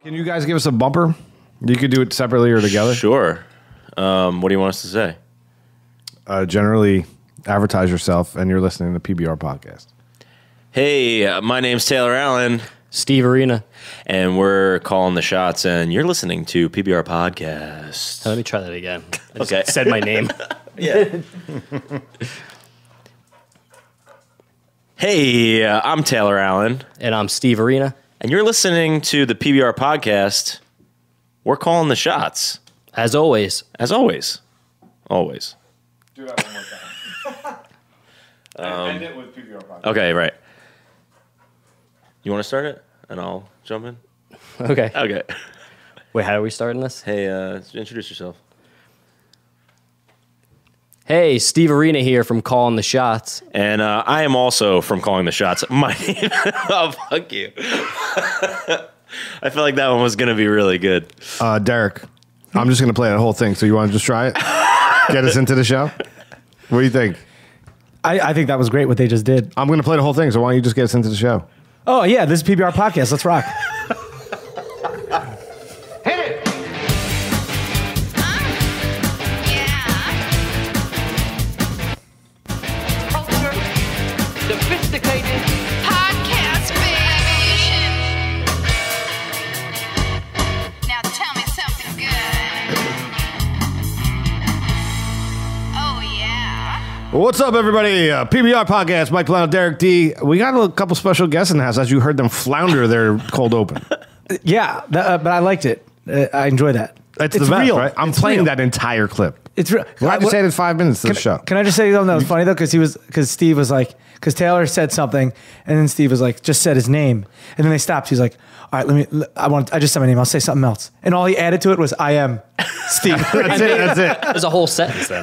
Can you guys give us a bumper? You could do it separately or together. Sure. What do you want us to say? Generally, advertise yourself, and you're listening to PBR Podcast. Hey, my name's Taylor Allen. Steve Arena. And we're calling the shots, and you're listening to PBR Podcast. Let me try that again. I just Okay. said my name. Yeah. Hey, I'm Taylor Allen. And I'm Steve Arena. And you're listening to the PBR Podcast. We're calling the shots. As always. As always. Always. Do that one more time. End it with PBR Podcast. Okay, right. You want to start it? And I'll jump in? Okay. Okay. Wait, how are we starting this? Hey, introduce yourself. Hey, Steve Arena here from Callin The Shots. And I am also from Calling the Shots. My name... Oh, fuck you. I feel like that one was going to be really good. Derek, I'm just going to play that whole thing. So you want to just try it? Get us into the show? What do you think? I think that was great what they just did. I'm going to play the whole thing. So why don't you just get us into the show? Oh, yeah, this is PBR Podcast. Let's rock. Hit it! Sophisticated podcast, baby. Now tell me something good. Oh, yeah. What's up, everybody? PBR Podcast, Mike Blount, Derek D. We got a couple special guests in the house as you heard them flounder their cold open. Yeah, but I liked it. I enjoy that. It's the best, real. right? I'm It's playing real. that entire clip. It's real. Glad you said it 5 minutes to the show. Can I just say something that was funny though? Because Steve was like, because Taylor said something, and then Steve was like, just said his name, and then they stopped. He's like, all right, I just said my name. I'll say something else, and all he added to it was, I am Steve. That's it. There's a whole sentence there.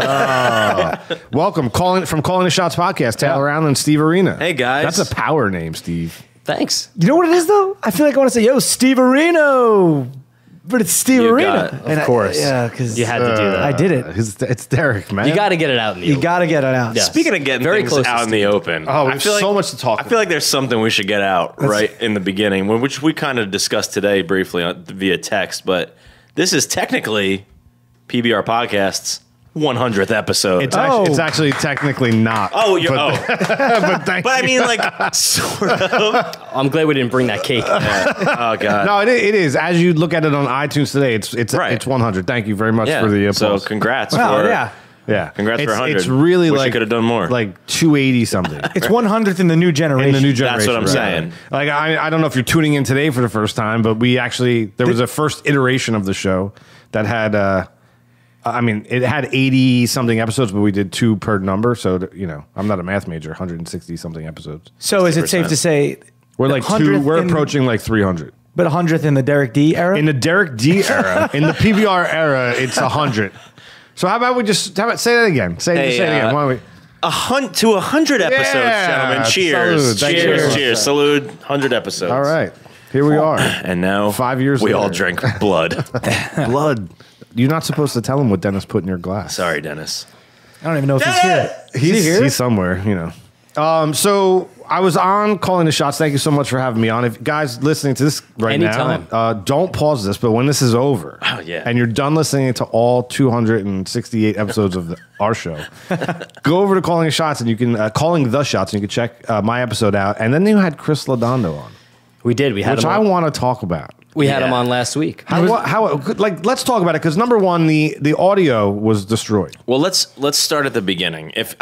Welcome, from Calling the Shots Podcast, Taylor Allen and Steve Arena. Hey, guys. That's a power name, Steve. Thanks. You know what it is though? I feel like I want to say, yo, Steve Arena. But it's Steve You Arena. got it. Of course. Yeah, because You had to do that. I did it. It's Derek, man. You got to get it out in the You open. got to get it out. Yeah. Speaking of getting Very things close to out in the open. Oh, we I have feel so much to talk I feel like there's something we should get out right in the beginning, which we kind of discussed today briefly via text, but this is technically PBR Podcast's 100th episode. It's actually technically not. Oh, you're... but, oh. but thank But I you. mean, like, sort of. I'm glad we didn't bring that cake. Oh, God. No, it is. As you look at it on iTunes today, it's Right. It's 100. Thank you very much Yeah. for the So applause. congrats Wow, for... yeah. Yeah, Congrats for 100. It's really Wish you like could have done more. like 280 something. It's 100th in the new generation. In the new generation. That's what I'm right. saying. Like I don't know if you're tuning in today for the first time, but there was a first iteration of the show that had it had 80 something episodes, but we did 2 per number. So I'm not a math major. 160 something episodes. So is it safe 60%. to say We're like 100th we're in- approaching like 300. But 100th in the Derek D era? In the Derek D era, in the PBR era, it's 100. So how about say that again? Say it again. Why don't we? To 100 episodes, Yeah. gentlemen. Cheers. Salute. Thank you Cheers. very much. Cheers. Salute. 100 episodes. All right, here we are. And now 5 years we later. all drink blood. Blood. You're not supposed to tell him what Dennis put in your glass. Sorry, Dennis. I don't even know if he's here. Is he here? He's somewhere, So I was on Calling the Shots. Thank you so much for having me on. If guys listening to this right Anytime. now, don't pause this. But when this is over, yeah. and you're done listening to all 268 episodes of our show, go over to Calling the Shots and you can Calling the Shots and you can check my episode out. And then you had Chris Lodondo on, We did. We had which him I on. want to talk about. We had him Yeah. on last week. Let's talk about it because number one, the audio was destroyed. Well, let's start at the beginning. If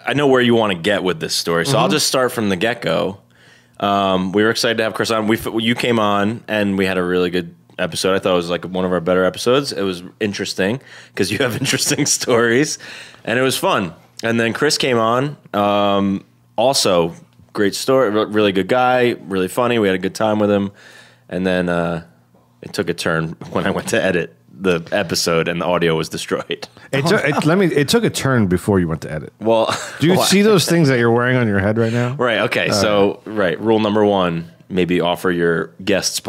I know where you want to get with this story, so I'll just start from the get-go. We were excited to have Chris on. You came on, and we had a really good episode. I thought it was like one of our better episodes. It was interesting because you have interesting stories, and it was fun. And then Chris came on. Also, great story, really good guy, really funny. We had a good time with him. And then it took a turn when I went to edit the episode and the audio was destroyed. It took a turn before you went to edit. Well, Do you see those things that you're wearing on your head right now? Right. Okay. Rule number 1: maybe offer your guests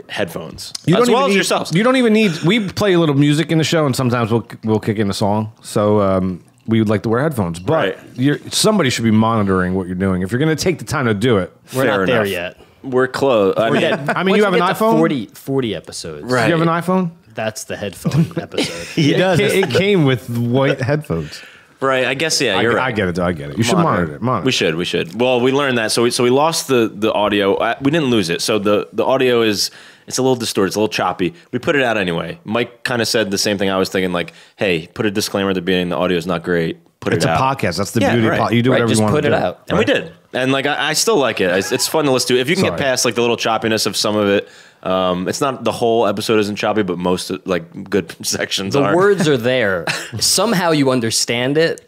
headphones as well as yourselves. You don't even need. We play a little music in the show, and sometimes we'll kick in a song. So we would like to wear headphones, but Right. somebody should be monitoring what you're doing. If you're going to take the time to do it, We're Fair not there enough. yet. We're close. I mean, I mean, you have an iPhone? 40 episodes. Right. Do you have an iPhone? That's the headphone episode. He does. It came with white headphones. right. I guess, yeah, you're right. I get it, though. I get it. You should monitor it. We should. Well, we learned that. So we lost the audio. We didn't lose it. So the audio it's a little distorted. It's a little choppy. We put it out anyway. Mike kind of said the same thing I was thinking, like, hey, put a disclaimer at the beginning. The audio is not great. It's a podcast. That's the beauty of You do whatever just you want put to it do. out. And we did. And like I still like it. It's fun to listen to. If you can get past like the little choppiness of some of it, it's not the whole episode isn't choppy, but most like good sections The are. words are there. Somehow you understand it.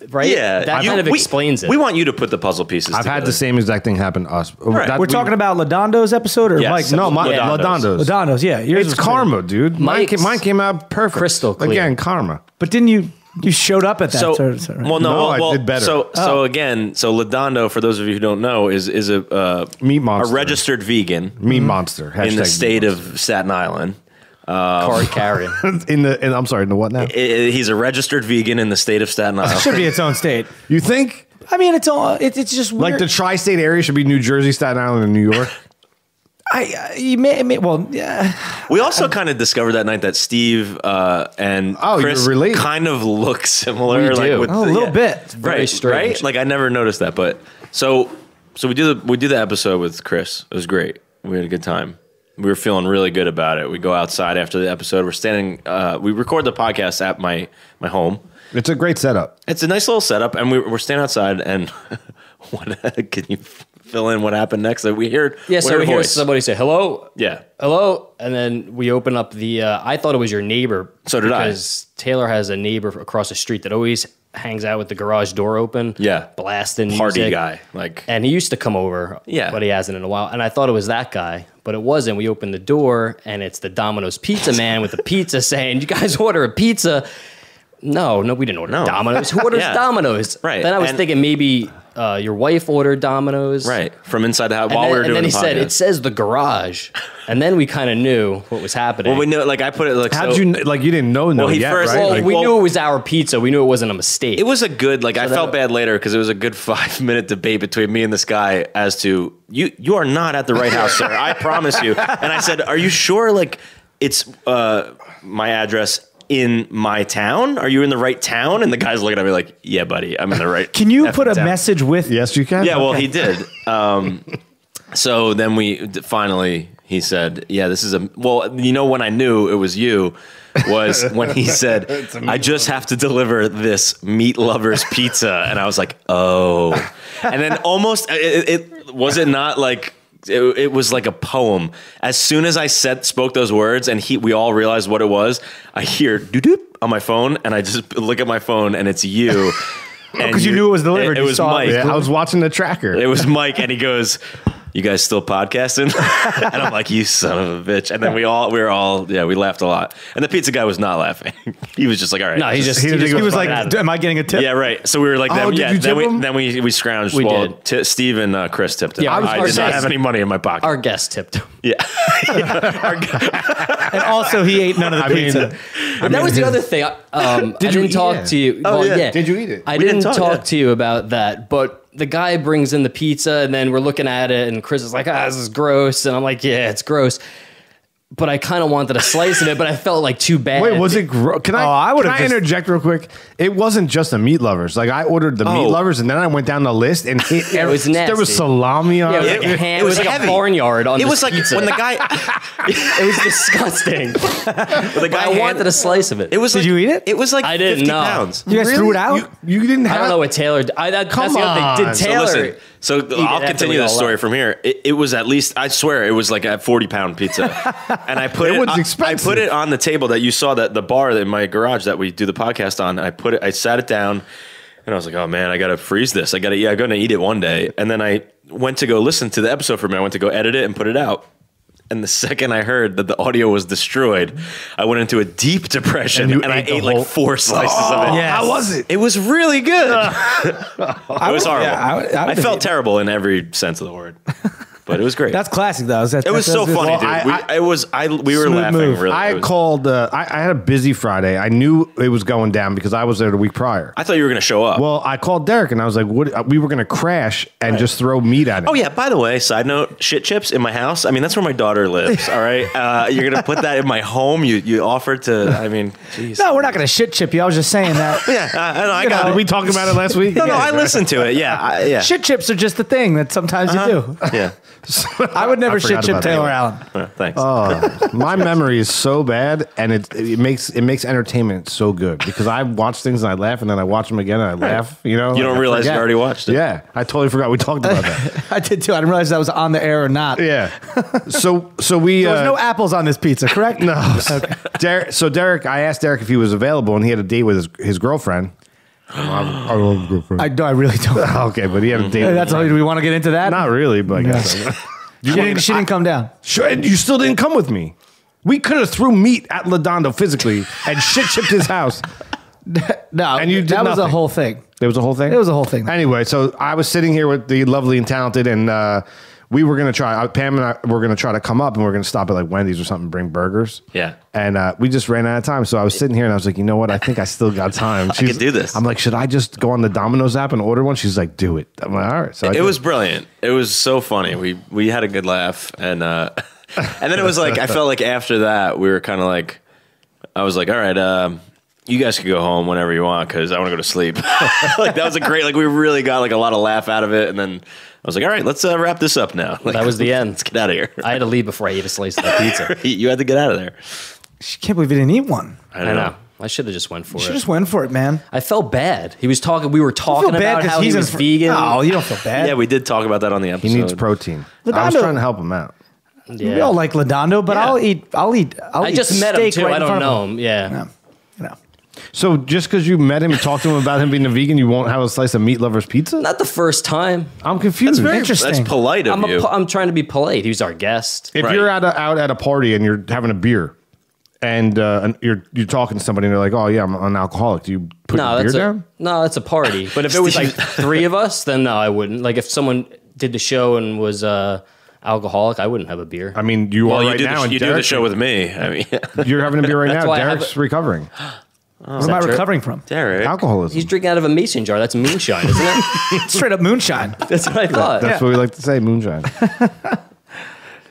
Right? Yeah, That kind of explains it. We want you to put the puzzle pieces I've together. had the same exact thing happen to us. Right. We're talking about Ladondo's episode or Yes. Mike? No, Ladondo's. Ladondo's. Ladondo's, yeah. Yours It's was karma, dude. Mine Mike's came out perfect. crystal clear. Again, karma. But didn't you showed up at that? So, right? well, no, No, well, I did better. So again, Ladondo, for those of you who don't know, is a Meat monster. a registered vegan Meat monster. in the Hashtag state meat of Staten Island. Card carrying. monster. I'm sorry, in the what now? He's a registered vegan in the state of Staten It Island. should be its own state. You think I mean, it's just weird. like the tri-state area should be New Jersey, Staten Island, and New York? you may well, yeah. We also kind of discovered that night that Steve and Chris you're related. kind of look similar. We do. A little bit. very strange. Right? Like I never noticed that, but so we did the episode with Chris. It was great. We had a good time. We were feeling really good about it. We go outside after the episode. We're standing. We record the podcast at my home. It's a great setup. It's a nice little setup, and we're standing outside. And what can you fill in what happened next? We heard So we hear voice. somebody say, hello. Yeah. Hello. And then we open up the, I thought it was your neighbor. So did I. Because Taylor has a neighbor across the street that always hangs out with the garage door open. Yeah. Blasting Party music. guy, like And he used to come over. Yeah. But he hasn't in a while. And I thought it was that guy, but it wasn't. We opened the door and it's the Domino's pizza man with the pizza saying, you guys order a pizza. No, we didn't order Domino's. Who orders Yeah. Domino's? Right. Then I was And- thinking maybe your wife ordered Domino's. right from inside the house And while then, we were doing and then the he said, podcast. it says the garage. And then we kind of knew what was happening. Well, we know. Like I put it like. How'd so, you like? You didn't know he yet, first- right? Well, Like, we knew it was our pizza. We knew it wasn't a mistake. It was a good, like, I that- felt bad later because it was a good 5-minute debate between me and this guy as to, you are not at the right house, sir. I promise you. And I said, are you sure, like, it's my address in my town? Are you in the right town? And the guy's looking at me like, yeah, buddy, I'm in the right Can you effing put a town. message with? yes, you can. Yeah, well, he did. So then finally, he said, yeah, this is when I knew it was you was when he said, I just have to deliver this meat lover's pizza. And I was like, oh. And then almost, it was it not like, it was like a poem. As soon as I spoke those words and we all realized what it was, I hear doo-doop on my phone and I just look at my phone and it's you. Because you knew it was delivered. It You was saw Mike. Yeah, I was watching the tracker. It was Mike, and he goes, "You guys still podcasting?" And I'm like, "You son of a bitch!" And then we laughed a lot. And the pizza guy was not laughing. He was just like, "All right." No, he just He was fucking like, at it. "Am I getting a tip?" yeah, right. So we were like, Oh, then, did yeah, you then tip him? we scrounged. We well, did. Steve and Chris tipped him. Yeah, I did not our- have any money in my pocket. Our guest tipped him. yeah. And also, he ate none of the pizza. But that was the other thing. I didn't talk to you. Oh, well, yeah. yeah. Did you eat it? I We didn't didn't talk talk, to you about that. But the guy brings in the pizza, and then we're looking at it, and Chris is like, this is gross. And I'm like, yeah, it's gross. But I kind of wanted a slice of it, but I felt like too bad. Wait, was it gross? Can I would've can I just- interject real quick? It wasn't just the meat lovers. Like I ordered the meat lovers, and then I went down the list, and it was there was nasty. salami on Yeah, it was it. like a ham. it It was was like heavy. a barnyard on It this was like pizza. when the guy, It was disgusting. the guy I wanted a slice of it. It was. Did like, you eat it? It was like I didn't 50 know. pounds. You guys threw it out? You didn't have. I don't know what Taylor did. That's the other thing. Did So Taylor... listen, so I'll after continue we the all story left. from here. It was at least, I swear, it was like a 40-pound pizza, and I put It it. was I expensive. put it on the table that you saw, that the bar in my garage that we do the podcast on. And I sat it down, and I was like, "Oh man, I gotta freeze this. I'm gonna eat it one day." And then I went to go listen to the episode for me. I went to go edit it and put it out. And the second I heard that the audio was destroyed, I went into a deep depression, And you and I ate the ate like whole- 4 slices of it. Yes. How was it? It was really good. It was horrible. yeah, I would I have felt eaten. terrible in every sense of the word. but it was great. That's classic, though. It was so funny, dude. We were Smooth laughing. move. Really, I called. I had a busy Friday. I knew it was going down because I was there the week prior. I thought you were going to show up. Well, I called Derek and I was like, "What? We were going to crash and just throw meat at it." Oh yeah. By the way, side note: shit chips in my house. I mean, that's where my daughter lives. All right, you're going to put that in my home. You offered to. I mean, geez. No, we're not going to shit chip you. I was just saying that. Yeah, I got Did it. we talk about it last week? No, I listened to it. Yeah, yeah. Shit chips are just a thing that sometimes you do. Yeah. I would never shit forgot chip about Taylor that. Allen. Thanks. My memory is so bad, and it makes entertainment so good because I watch things and I laugh, and then I watch them again and I laugh. You know, You don't I realize you forget. already watched it. Yeah, I totally forgot we talked about that. I did too. I didn't realize that was on the air or not. Yeah. So we There was no apples on this pizza, correct? no. Derek, I asked Derek if he was available, and he had a date with his girlfriend. I love his girlfriend. I really don't. Okay, but he had a date. with That's all. Do we want to get into that? Not really, but I guess. She didn't come down. Sure, and you still didn't come with me. We could have threw meat at Ladondo physically and shit chipped his house. No, And you did that was a nothing. whole thing. There was a whole thing? It was a whole thing. Anyway, so I was sitting here with the lovely and talented, and we were going to try, Pam and I were going to try to come up, and we are going to stop at like Wendy's or something and bring burgers. Yeah. And we just ran out of time. So I was sitting here, and I was like, you know what? I think I still got time. I could do this. I'm like, should I just go on the Domino's app and order one? She's like, do it. I'm like, all right. So I It did. was brilliant. It was so funny. We had a good laugh, and then it was like I felt like after that we were kind of like I was like, all right, you guys can go home whenever you want because I want to go to sleep. Like that was a great. Like we really got like a lot of laugh out of it, and then I was like, all right, let's wrap this up now. Like, That was the end. Let's get out of here. I had to leave before I ate a slice of the pizza. You had to get out of there. She can't believe he didn't eat one. I know. I should have just went for You it. should just went for it, man. I felt bad. He was talking. We were I talking feel bad about 'cause how he he's was in vegan. No, you don't feel bad. Yeah, we did talk about that on the episode. He needs protein. I was Ladondo- trying to help him out. Yeah. We all like Ladondo, but Yeah. I'll eat. I eat just met him steak too. right I in don't front of know him. Yeah. No, you know. So just because you met him and talked to him about him being a vegan, you won't have a slice of Meat Lover's Pizza? Not the first time. I'm confused. Interesting. That's polite of you. I'm trying to be polite. He was our guest. If Right. you're out at a party and you're having a beer, and you're talking to somebody and they're like, "Oh yeah, I'm an alcoholic," do you put No, your beer that's down? that's a party. But if it was like three of us, then no, I wouldn't. Like if someone did the show and was alcoholic, I wouldn't have a beer. I mean, you Well, are you right do now. and you do the Derek- show with me. I mean, You're having a beer right That's now. why I have Derek's recovering. What am I true? recovering from? Derek. Alcoholism. He's drinking out of a mason jar. That's moonshine, isn't it? Straight up moonshine. That's what I thought. That's what we like to say, moonshine.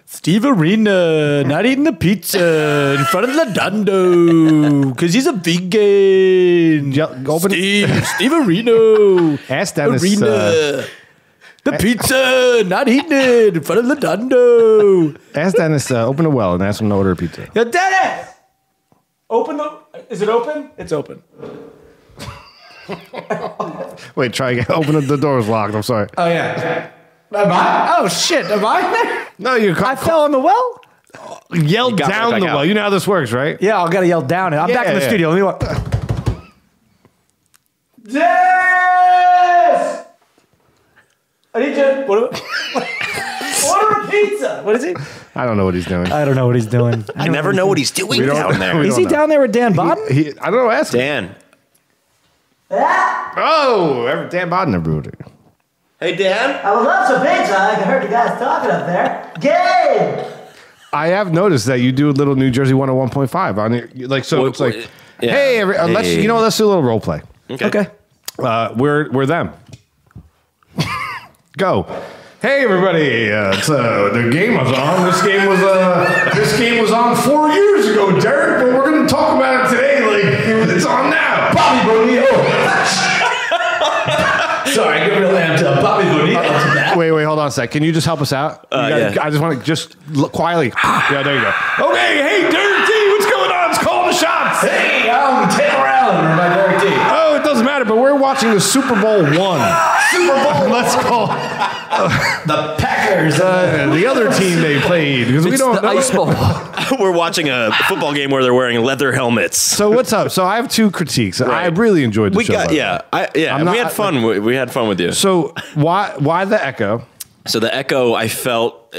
Steve Arena not eating the pizza in front of Ladondo because he's a vegan. Open Steve Arena. Ask Dennis. The pizza, not eating it in front of Ladondo. Ask Dennis. Open a well and ask him to order a pizza. Yo, Dennis! Open the. Is it open? It's open. Wait, try again. Open the door is locked. I'm sorry. Oh, yeah. Am I? Oh, shit. Am I? No, you I fell in the well? yelled got down right the back well. out. You know how this works, right? Yeah, I gotta yell down it. I'm back in the Yeah. studio. Let me walk. Dennis! I need you. Order a pizza. What is he? I don't know what he's doing. I don't know what he's doing. I never know what he's doing down there. Is he down there with Dan Bodden? I don't know. Ask him. Dan. Oh, Dan Bodden everybody. Hey, Dan. I would love some pizza. I heard you guys talking up there. Gabe! I have noticed that you do a little New Jersey 101.5 on your, like, so it's like, yeah. hey, let's, Hey. you know, let's do a little role play. Okay. We're them. Go. Hey everybody! The game was on. This game was on 4 years ago, Derek. But we're going to talk about it today. Like it's on now. Bobby Bonito! Sorry, I get real amped up. Bobby Bonito to that. Wait, hold on a sec. Can you just help us out? Yeah. I just want to just look quietly. Yeah, there you go. Okay, hey, Derek T, what's going on? It's Callin The Shots. Hey, I'm Taylor Allen, or my Derek D. Oh, it doesn't matter, but we're watching the Super Bowl one. Super Bowl! Let's call The Packers. the other team they played because we It's don't the know. ice bowl. We're watching a football game where they're wearing leather helmets. So what's up? So I have two critiques. I really enjoyed the We show. got by the way. yeah. I'm We not- had fun. We had fun with you. So why the echo? So the Echo, I felt.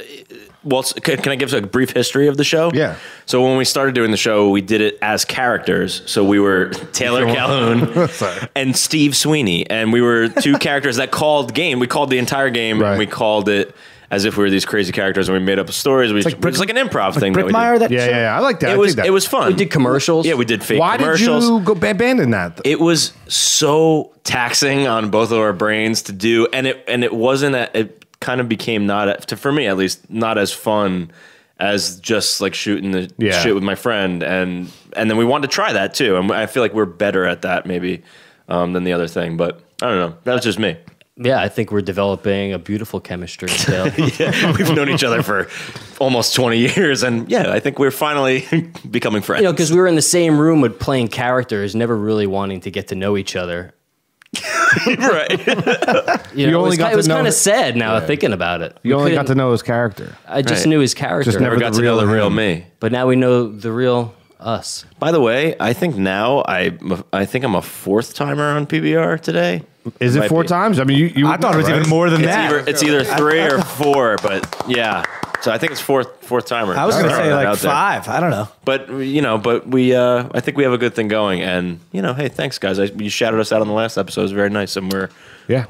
Well, can I give a brief history of the show? Yeah. So when we started doing the show, we did it as characters. So we were Taylor Calhoun Sorry. and Steve Sweeney, and we were two characters that called game. We called the entire game, Right. and we called it as if we were these crazy characters and we made up stories. It was like an improv thing. Brickmeyer, that show? Yeah. I like that. It was fun. We did commercials. Yeah, we did fake Why commercials. did you go abandon that? It was so taxing on both of our brains to do, and it wasn't. It kind of became for me at least, not as fun as just like shooting the shit with my friend, and then we wanted to try that too, and I feel like we're better at that maybe than the other thing, but I don't know. That was just me. Yeah, I think we're developing a beautiful chemistry. Dale. Yeah, we've known each other for almost 20 years, and yeah, I think we're finally becoming friends. Because we were in the same room with playing characters, never really wanting to get to know each other. Right. It was kind of sad now thinking about it. You only got to know his character. I just knew his character. Just Never got to know the real me. But now we know the real us. By the way, I think now I think I'm a fourth timer on PBR today. Is it 4 times? I mean, you I thought it was even more than that. It's either 3 or 4, but yeah. So I think it's fourth timer. I was going to say like out there. 5. I don't know. But we I think we have a good thing going, and hey, thanks guys. You shouted us out on the last episode. It was very nice, and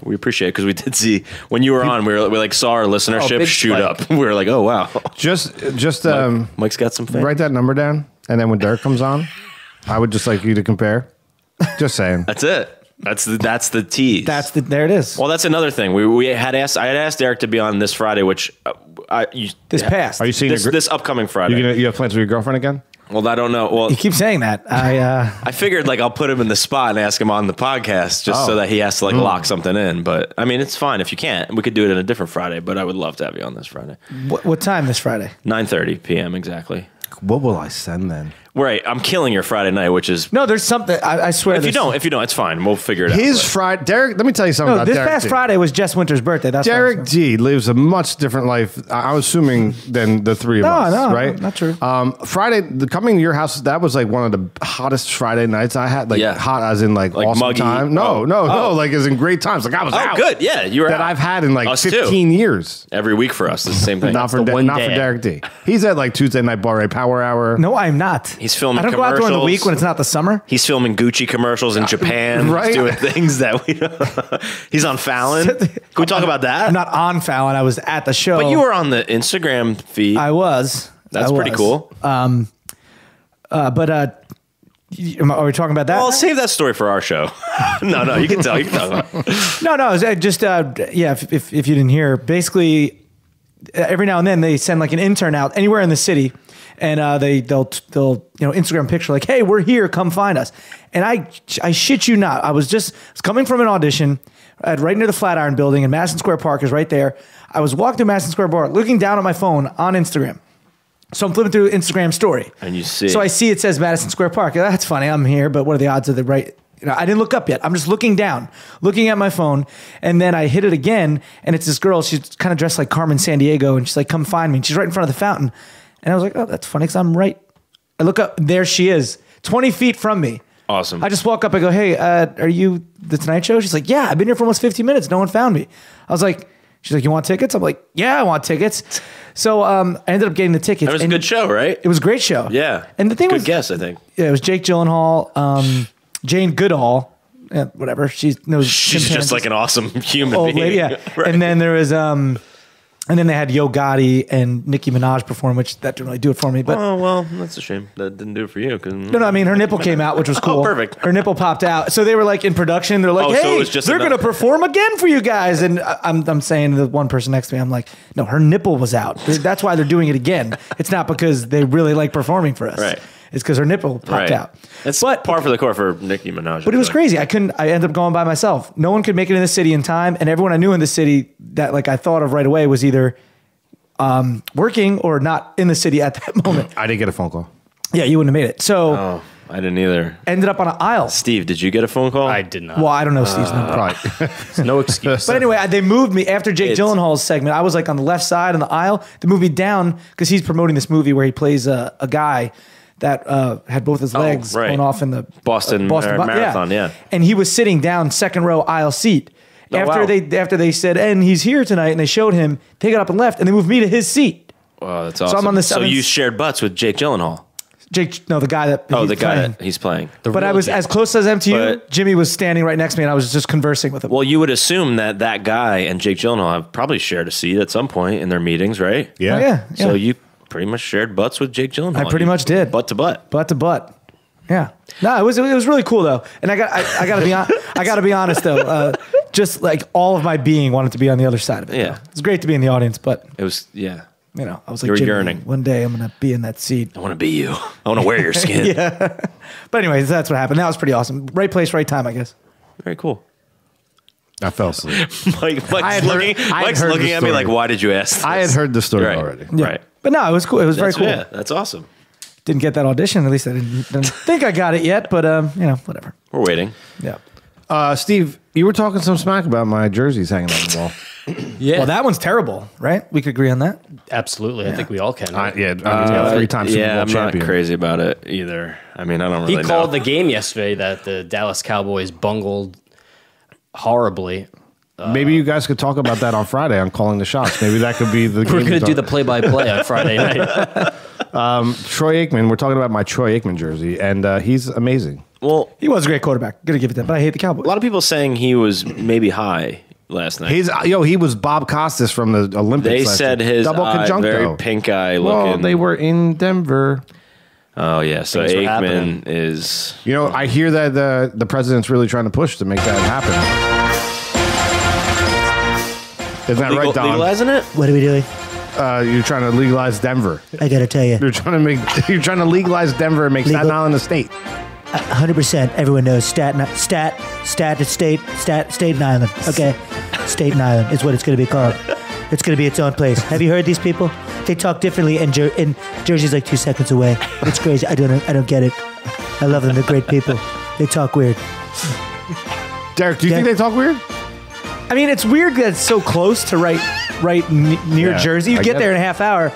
we appreciate it because we did see when you were on. We like saw our listenership shoot spike. up. We were like, oh wow. just Mike's got some fans. write that number down, and then when Derek comes on, I would just like you to compare. Just saying. That's it. That's the tease. There it is. Well, that's another thing. I had asked Derek to be on this Friday, which Past. Are you seeing this upcoming Friday? You have plans with your girlfriend again? Well, I don't know. Well, You keep saying that. I figured like I'll put him in the spot and ask him on the podcast just so that he has to like lock something in. But I mean, it's fine if you can't. We could do it on a different Friday. But I would love to have you on this Friday. What time this Friday? 9:30 p.m. exactly. What will I send then? Right, I'm killing your Friday night, which is No, there's something. I swear. if you don't, it's fine. We'll figure it out. His Friday, Derek. Let me tell you something No, about this Derek past G. Friday was Jess Winter's birthday. That's Derek G lives a much different life. I'm assuming than the three of us. No, right? not true. Friday, coming to your house, that was like one of the hottest Friday nights I had. Like hot as in like awesome muggy. time. No, like as in great times. Like I was out. Good. Yeah, you were that out. I've had in like Us 15 years. Every week for us, it's the same thing. Not for Derek D. He's at like Tuesday Night Bar Power Hour. No, I'm not. He's filming I don't go out during the week when it's not the summer. He's filming Gucci commercials in Japan. Right. He's doing things that we He's on Fallon. Can we talk about that? I'm not on Fallon. I was at the show. But you were on the Instagram feed. I was. That's pretty cool. Are we talking about that? Well, I'll save that story for our show. No, you can tell. You can talk about it. No, it was just if you didn't hear, basically every now and then they send like an intern out anywhere in the city, and they'll Instagram picture like, hey, we're here, come find us. And I shit you not, I was coming from an audition right near the Flatiron Building, and Madison Square Park is right there. I was walking through Madison Square Park, looking down at my phone on Instagram. So I'm flipping through Instagram story, and you see. So I see it says Madison Square Park. That's funny. I'm here, but what are the odds of the right? I didn't look up yet. I'm just looking down, looking at my phone, and then I hit it again, and it's this girl. She's kind of dressed like Carmen Sandiego, and she's like, "Come find me." And she's right in front of the fountain, and I was like, "Oh, that's funny because I'm right." I look up, there she is, 20 feet from me. Awesome. I just walk up. I go, "Hey, are you the Tonight Show?" She's like, "Yeah, I've been here for almost 15 minutes. No one found me." I was like, "She's like, you want tickets?" I'm like, "Yeah, I want tickets." So I ended up getting the tickets. It was a good show, right? It was a great show. Yeah. And the thing was, good guess, I think. Yeah, it was Jake Gyllenhaal, Jane Goodall, whatever. She's just like an awesome human old being. lady, yeah. Right. And then there was and then they had Yo Gotti and Nicki Minaj perform, which that didn't really do it for me. But oh well, that's a shame. That didn't do it for you. No, I mean her nipple came out, which was cool. Oh, perfect. Her nipple popped out. So they were like in production. They're like, Oh, "Hey, so it was just they're going to perform again for you guys." And I'm saying to the one person next to me, I'm like, "No, her nipple was out. That's why they're doing it again. It's not because they really like performing for us. Right. It's because her nipple popped out." That's par for the course for Nicki Minaj. But it was crazy. I ended up going by myself. No one could make it in the city in time, and everyone I knew in the city that like I thought of right away was either working or not in the city at that moment. I didn't get a phone call. Yeah, you wouldn't have made it. So Oh, I didn't either. ended up on an aisle. Steve, did you get a phone call? I did not. Well, I don't know Steve's number. Probably. No excuse. But anyway, they moved me after Jake Gyllenhaal's segment. I was like on the left side on the aisle. They moved me down because he's promoting this movie where he plays a guy that had both his legs right. going off in the Boston Marathon, yeah. And he was sitting down second row aisle seat. Oh, wow. After they said, and he's here tonight, and they showed him, they got up and left, and they moved me to his seat. Wow, that's awesome. I'm on the so seventh- you shared butts with Jake Gyllenhaal. the guy that. Oh, he's the guy playing. that he's playing. But I was as close as him to you. But- Jimmy was standing right next to me, and I was just conversing with him. Well, you would assume that guy and Jake Gyllenhaal have probably shared a seat at some point in their meetings, right? Yeah. Oh, yeah. So you pretty much shared butts with Jake Gyllenhaal. I pretty much did. Butt to butt. Butt to butt. Yeah. No, it was really cool though, and I gotta be honest though. Just like all of my being wanted to be on the other side of it. Yeah. though. It's great to be in the audience, but It was, yeah. I was You like, were Jimmy, yearning. one day I'm gonna be in that seat. I want to be you. I want to wear your skin. But anyways, that's what happened. That was pretty awesome. Right place, right time, I guess. Very cool. I fell asleep. Mike's had looking, heard- I had Mike's heard looking the at me story. like, why did you ask this? I had heard the story Right. already. Yeah. Right. But no, it was cool. It was very cool. Yeah, that's awesome. Didn't get that audition. At least I didn't think I got it yet. But whatever. We're waiting. Yeah. Steve, you were talking some smack about my jerseys hanging on the wall. Yeah, Well, that one's terrible, right? We could agree on that. absolutely. I think we all can. I mean, 3-time Super Yeah, Bowl I'm champion. not crazy about it either. I mean, I don't really He called know. the game yesterday that the Dallas Cowboys bungled horribly. Maybe you guys could talk about that on Friday on Calling the Shots. Maybe that could be the. We're game going to to do talk- the play-by-play on Friday night. Troy Aikman. We're talking about my Troy Aikman jersey, and he's amazing. Well, He was a great quarterback. Gonna give it that, but I hate the Cowboys. a lot of people saying he was maybe high last night. He was Bob Costas from the Olympics. They last said year. his double eye, conjuncto. very pink eye Well, looking. they were in Denver. Oh yeah, so Things were Aikman happening. is. You know, I hear that the president's really trying to push to make that happen. Isn't that right, Don? Legalizing it? What are we doing? You're trying to legalize Denver. I gotta tell you, You're trying to legalize Denver and make Staten Legal- Island a state. 100%. Everyone knows Staten Island. Okay, Staten Island is what it's gonna be called. It's gonna be its own place. Have you heard these people? They talk differently, and Jersey's like 2 seconds away. It's crazy. I don't get it. I love them. They're great people. They talk weird. Derek, do you think Yeah. they talk weird? I mean, it's weird that it's so close to right near Yeah, Jersey. You I get get there it. in a half hour.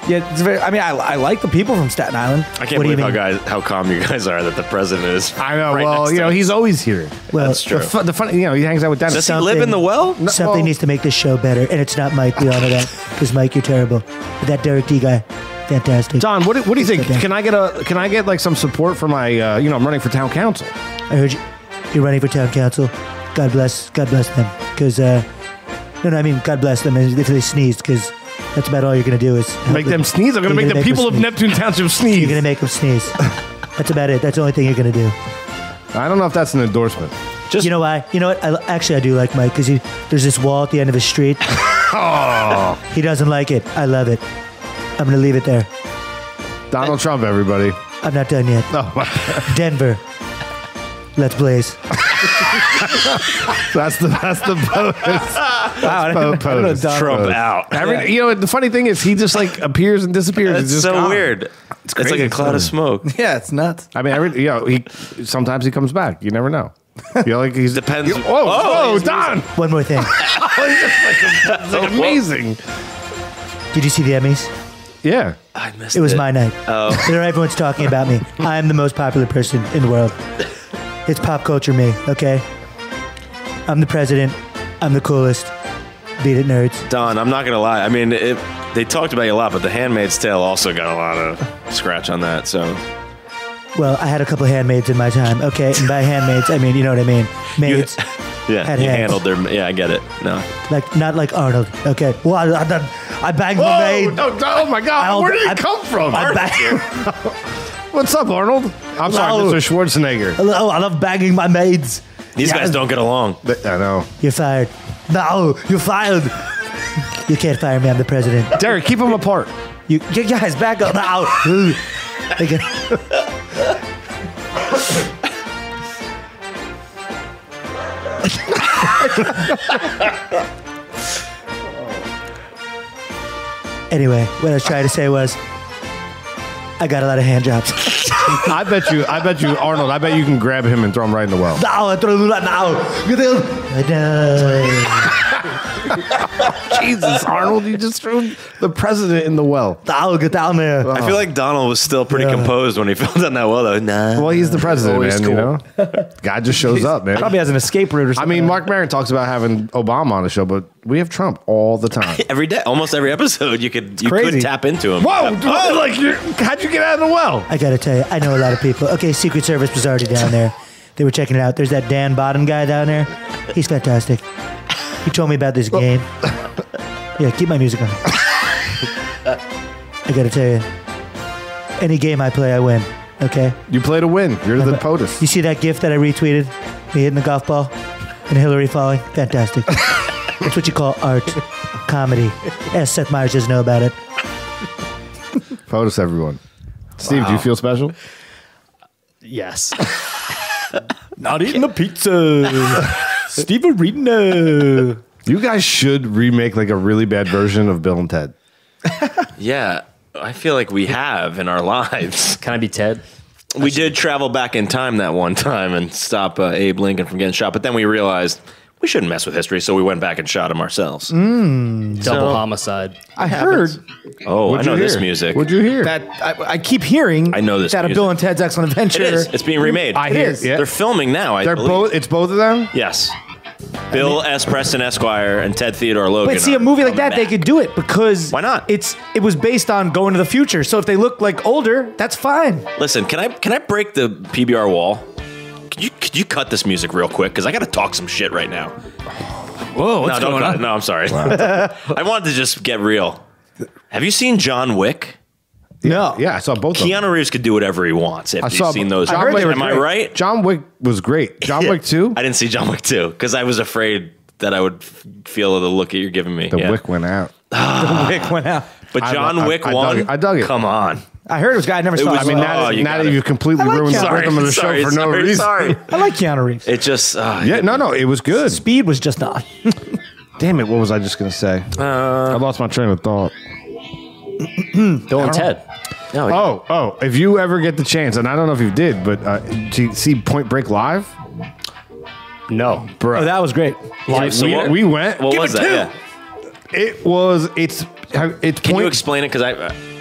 Yeah, it's very. I mean, I like the people from Staten Island. I can't What do you believe how calm you guys are that the president is. I know. right well, next you to know, us. he's always here. Well, That's true. The funny, he hangs out with Dennis. Does he live in the well? something well- needs to make this show better, and it's not Mike. We all know that because Mike, you're terrible. But that Derek D guy, fantastic. Don, what do you think? Okay. Can I get like some support for my? I'm running for town council. I heard you're running for town council. God bless them. Because I mean God bless them if they sneezed. Because that's about all you're gonna do is help Make them sneeze. I'm going to You're make the gonna people of them Neptune Township You're sneeze. gonna make them sneeze. That's about it. That's the only thing you're gonna do. I don't know if that's an endorsement. You know why? You know what? I do like Mike because there's this wall at the end of his street. He doesn't like it. I love it. I'm gonna leave it there. Donald Trump, everybody. I'm not done yet. Oh, my. Denver. Let's blaze. That's the bonus. Wow, I didn't know Don- Trump out. The funny thing is, he just like appears and disappears. That's It's just so gone. weird. It's like crazy a cloud of smoke. Yeah, it's nuts. I mean, sometimes he comes back. You never know. Like he's Depends. Whoa, he's Don! One more thing. It's like amazing. Did you see the Emmys? Yeah. I missed It was my night. Oh. There, everyone's talking about me. I'm the most popular person in the world. It's pop culture me, okay? I'm the president. I'm the coolest. Beat it, nerds. Don, I'm not gonna lie. I mean, they talked about you a lot, but The Handmaid's Tale also got a lot of scratch on that. So Well, I had a couple handmaids in my time, okay? And by handmaids, I mean, you know what I mean. Maids. yeah, Had you hands. handled their. Yeah, I get it. No, Like, not like Arnold, okay? Well, I banged my maid. Oh my God! I'll- Where did he I- come from? I bang- What's up, Arnold? I'm sorry, Hello. Mr. Schwarzenegger. Oh, I love banging my maids. these guys don't get along. I know. You're fired. No, you're fired. You can't fire me. I'm the president. Derek, keep them apart. You guys, back up now. Okay. Anyway, what I was trying to say was, I got a lot of hand jobs. I bet you, Arnold. I bet you can grab him and throw him right in the well. No, I throw that now. Jesus, Arnold, you just threw the president in the well. I'll get down there. I feel like Donald was still pretty composed when he fell down that well, though. Nah. Well, he's the president, Always man. cool. You know, guy just shows up, man. Probably has an escape route or I something. mean, Mark Maron talks about having Obama on the show, but we have Trump all the time. Every day, almost every episode, you could crazy. tap into him. Whoa! How'd you get out of the well? I gotta tell you, I know a lot of people. Okay, Secret Service was already down there. They were checking it out. There's that Dan Bottom guy down there. He's fantastic. He told me about this game. Yeah, keep my music on. I gotta tell you, any game I play, I win. Okay? You play to win. You're the POTUS. You see that GIF that I retweeted? Me hitting the golf ball and Hillary falling? Fantastic. That's what you call art, comedy. Ask Seth Meyers doesn't know about it. POTUS, everyone. Steve, do you feel special? Yes. not eating the pizza. Steve Arena. You guys should remake like a really bad version of Bill and Ted. Yeah, I feel like we have in our lives. Can I be Ted? We did travel back in time that one time and stop Abe Lincoln from getting shot, but then we realized we shouldn't mess with history, so we went back and shot him ourselves. Double homicide. I heard Oh, I know this music. What'd you hear? that. I keep hearing. I know this that a music. Bill and Ted's Excellent It Adventure. is. It's being remade. I It hear. is. Yeah. They're filming now. I They're believe. both. It's both of them. Yes. Bill S. Preston Esquire and Ted Theodore Logan. But see, a are movie like coming that, they back. could do it because Why not? It was based on going to the future. So if they look like older, that's fine. Listen, can I break the PBR wall? Could you cut this music real quick? Because I got to talk some shit right now. Whoa, No, don't cut it. No, I'm sorry. I wanted to just get real. Have you seen John Wick? No. Yeah, I saw both of them. Keanu Reeves could do whatever he wants. If I you've saw. seen those, John Wick, am I right? John Wick was great. John Wick 2. I didn't see John Wick 2 because I was afraid that I would feel the look that you're giving me. The Yeah. wick went out. The Wick went out. But John I Wick dug 1, it. I dug it. Come on. I heard it was good. I never saw was- it. I mean, Oh, now you that got it. you've completely I like ruined the Keanu rhythm of the show for no reason. Sorry. I like Keanu Reeves. It just Yeah, no, it was good. Speed was just not. Damn it, what was I just gonna say? I lost my train of thought. Bill and Ted. no, Oh, if you ever get the chance, and I don't know if you did, but to see Point Break live, No. bro, Oh, that was great. so what- we went. what was that? Yeah. It was. It's Can you Point. explain it? Because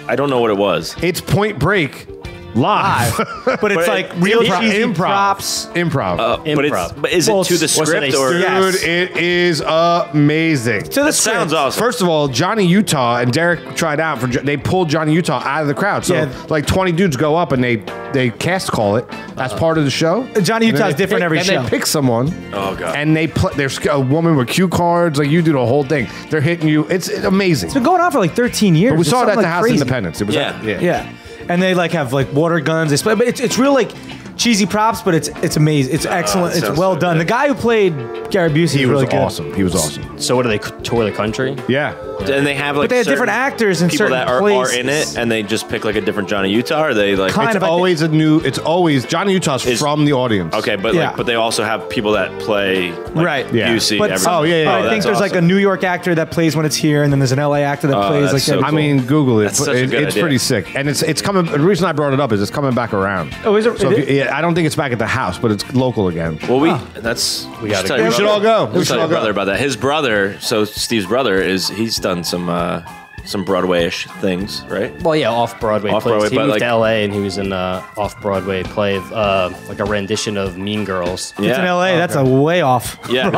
I don't know what it was. It's Point Break live. But it's But like it- real Improv. cheesy Improv. props. Improv. But is Well, it to the was it script a or? script? Yes. Dude, it is amazing. To the That sounds awesome. First of all, Johnny Utah and Derek tried out for. They pulled Johnny Utah out of the crowd. So Yeah. like 20 dudes go up and they cast call it as part of the show. Johnny And then Utah's they different pick- every and show. they pick someone. Oh, God. And they play. There's a woman with cue cards. Like you do the whole thing. They're hitting you. It's amazing. It's been going on for like 13 years. But we It's saw it at something the like House crazy. of Independence. It was Yeah. Yeah. And they like have like water guns. They play, but it's real like cheesy props, but it's amazing. It's excellent. it It's sounds well so done. good. The guy who played Gary Busey He is was really good. awesome. He was awesome. So what do they tour the country? Yeah. And they have like they had different certain actors in people certain that are places. in it, and they just pick like a different Johnny Utah. Or they like Kind It's of, I think- always a new. It's always Johnny Utah's Is- from the audience. okay, but Yeah. like, but they also have people that play like, Right. Yeah. Busey. But everything. Oh, yeah, yeah, but yeah. I think that's there's like a awesome. New York actor that plays when it's here, and then there's an LA actor that plays that's like. so every- I mean, Google it. That's such a good It's idea. pretty sick, and it's coming. The reason I brought it up is it's coming back around. Oh, is it? So Is if you- yeah, I don't think it's back at the house, but it's local again. Well, we that's we gotta tell go. your We should brother- all go. We We should tell all your go. brother about that. His brother, so Steve's brother, he's done some Broadway-ish things, right? Well, yeah, off-Broadway Off-Broadway, plays. He but, moved like- to LA and he was in a off-Broadway play, like a rendition of Mean Girls. It's in LA. That's a way off. Yeah.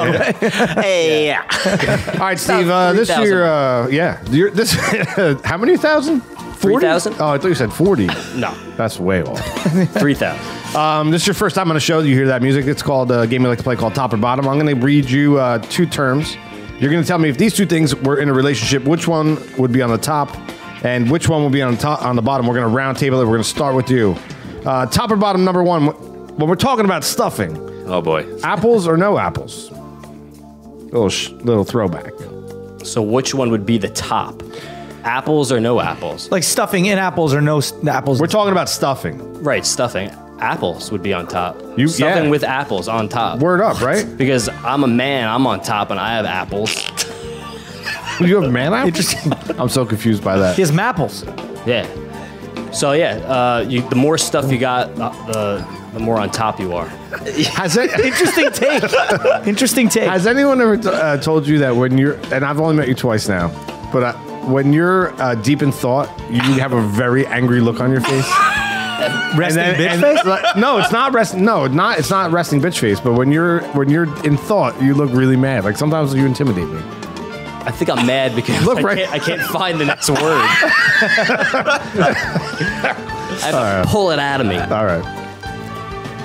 Hey, yeah. All right, Steve. This 3,000. year, this how many thousand? 3,000? Oh, I thought you said 40. No, That's way off. 3,000. This is your first time on the show. You hear that music? It's called a game we like to play called Top or Bottom. I'm going to read you two terms. You're going to tell me if these two things were in a relationship, which one would be on the top, and which one would be on the top on the bottom. We're going to round table it. We're going to start with you. Top or bottom, number one. When we're talking about stuffing, Oh boy. apples or no apples? Little throwback. So which one would be the top? Apples or no apples? Like stuffing in apples or no apples. We're talking about stuffing. Right, stuffing. Apples would be on top. You- stuffing yeah. with apples on top. Word up, right? Because I'm a man, I'm on top, and I have apples. You have man apples? I'm so confused by that. He has mapples. Yeah. So yeah, the more stuff you got, the more on top you are. Has it? Interesting take. Interesting take. Has anyone ever told you that when you're, and I've only met you twice now, but when you're deep in thought, you have a very angry look on your face? Resting bitch face? No, it's not resting. No, it's not resting bitch face. But when you're in thought, you look really mad. Like sometimes you intimidate me. I think I'm mad because I can't find the next word. I have to pull it out of me. All right.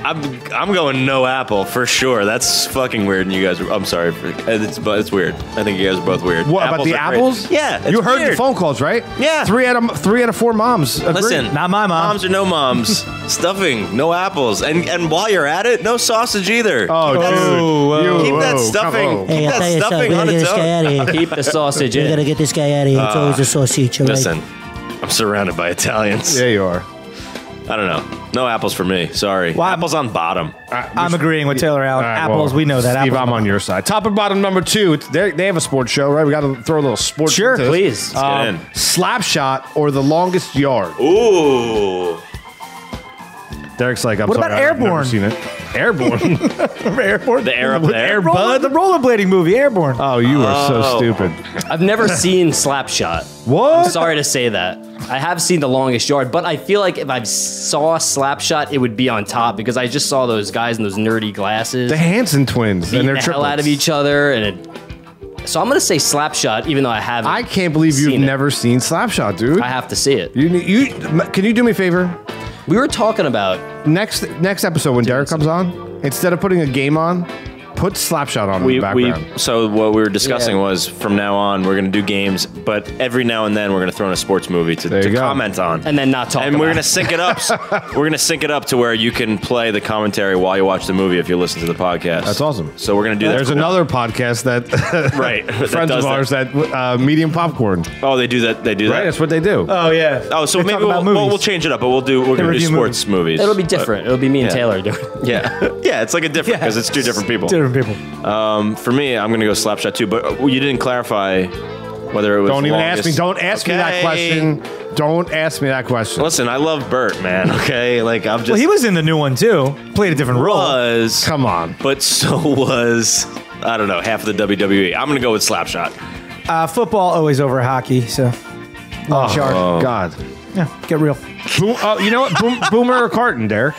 I'm going no apple for sure. That's fucking weird. And you guys, I'm sorry, it's weird. I think you guys are both weird. What about the apples? Yeah, you heard the phone calls, right? Yeah, 3 out of 4 moms. Agree. Listen, not my mom. Moms or no moms, stuffing, no apples, and while you're at it, no sausage either. Oh, keep that stuffing. Hey, Keep I'll tell that you something. stuffing We on gotta get its this guy own. out of here. Keep the sausage We in. gotta get this guy out of here. It's always a sausage, all right? Listen, I'm surrounded by Italians. Yeah, you are. I don't know. No apples for me. Sorry. Well, apples on bottom. I'm agreeing with Taylor Allen. All right, Apples, well, we know that. Steve, Apples. I'm on your side. Top and bottom number 2. They have a sports show, right? We got to throw a little sports. Sure, into this. Please. Let's get in. Slap shot or the longest yard. Ooh. Derek's like, I'm What sorry, about I've never Airborne? seen it. Airborne. Remember Airborne? The air up there. The rollerblading movie, Airborne. Oh, you are so stupid. I've never seen Slapshot. What? I'm sorry to say that. I have seen The Longest Yard, but I feel like if I saw Slapshot, it would be on top because I just saw those guys in those nerdy glasses The Hanson twins beating and the their hell out of triplets. each other, so I'm gonna say Slapshot, even though I haven't. I can't believe you've seen it. never seen Slapshot, dude. I have to see it. Can you do me a favor? We were talking about Next episode when Derek comes on, instead of putting a game on, put Slapshot on in the background. So what we were discussing was from now on we're going to do games, but every now and then we're going to throw in a sports movie to you go. comment on, and then not talk. and about we're going to it. sync it up. We're going to sync it up to where you can play the commentary while you watch the movie if you listen to the podcast. That's awesome. So we're going to do that. There's another podcast that Right. friends of ours that medium popcorn. Oh, they do that. They do Right, that. that's what they do. Oh, yeah. Oh, so They maybe talk about movies. we'll change it up, but we're going to do review sports movies. It'll be different. It'll be me and Yeah. Taylor doing it. Yeah, it's like a different because it's two different people. Different people. For me, I'm going to go Slapshot too, but you didn't clarify whether it was. Don't even longest. ask me. Don't ask me that Okay. question. Don't ask me that question. Listen, I love Bert, man. Okay, like I'm just. Well, he was in the new one, too. Played a different role. was, Come on. but so was I don't know half of the WWE. I'm gonna go with Slapshot. Football always over hockey, so. Long yard. God. Yeah, get real. You know what? Boomer or Carton, Derek?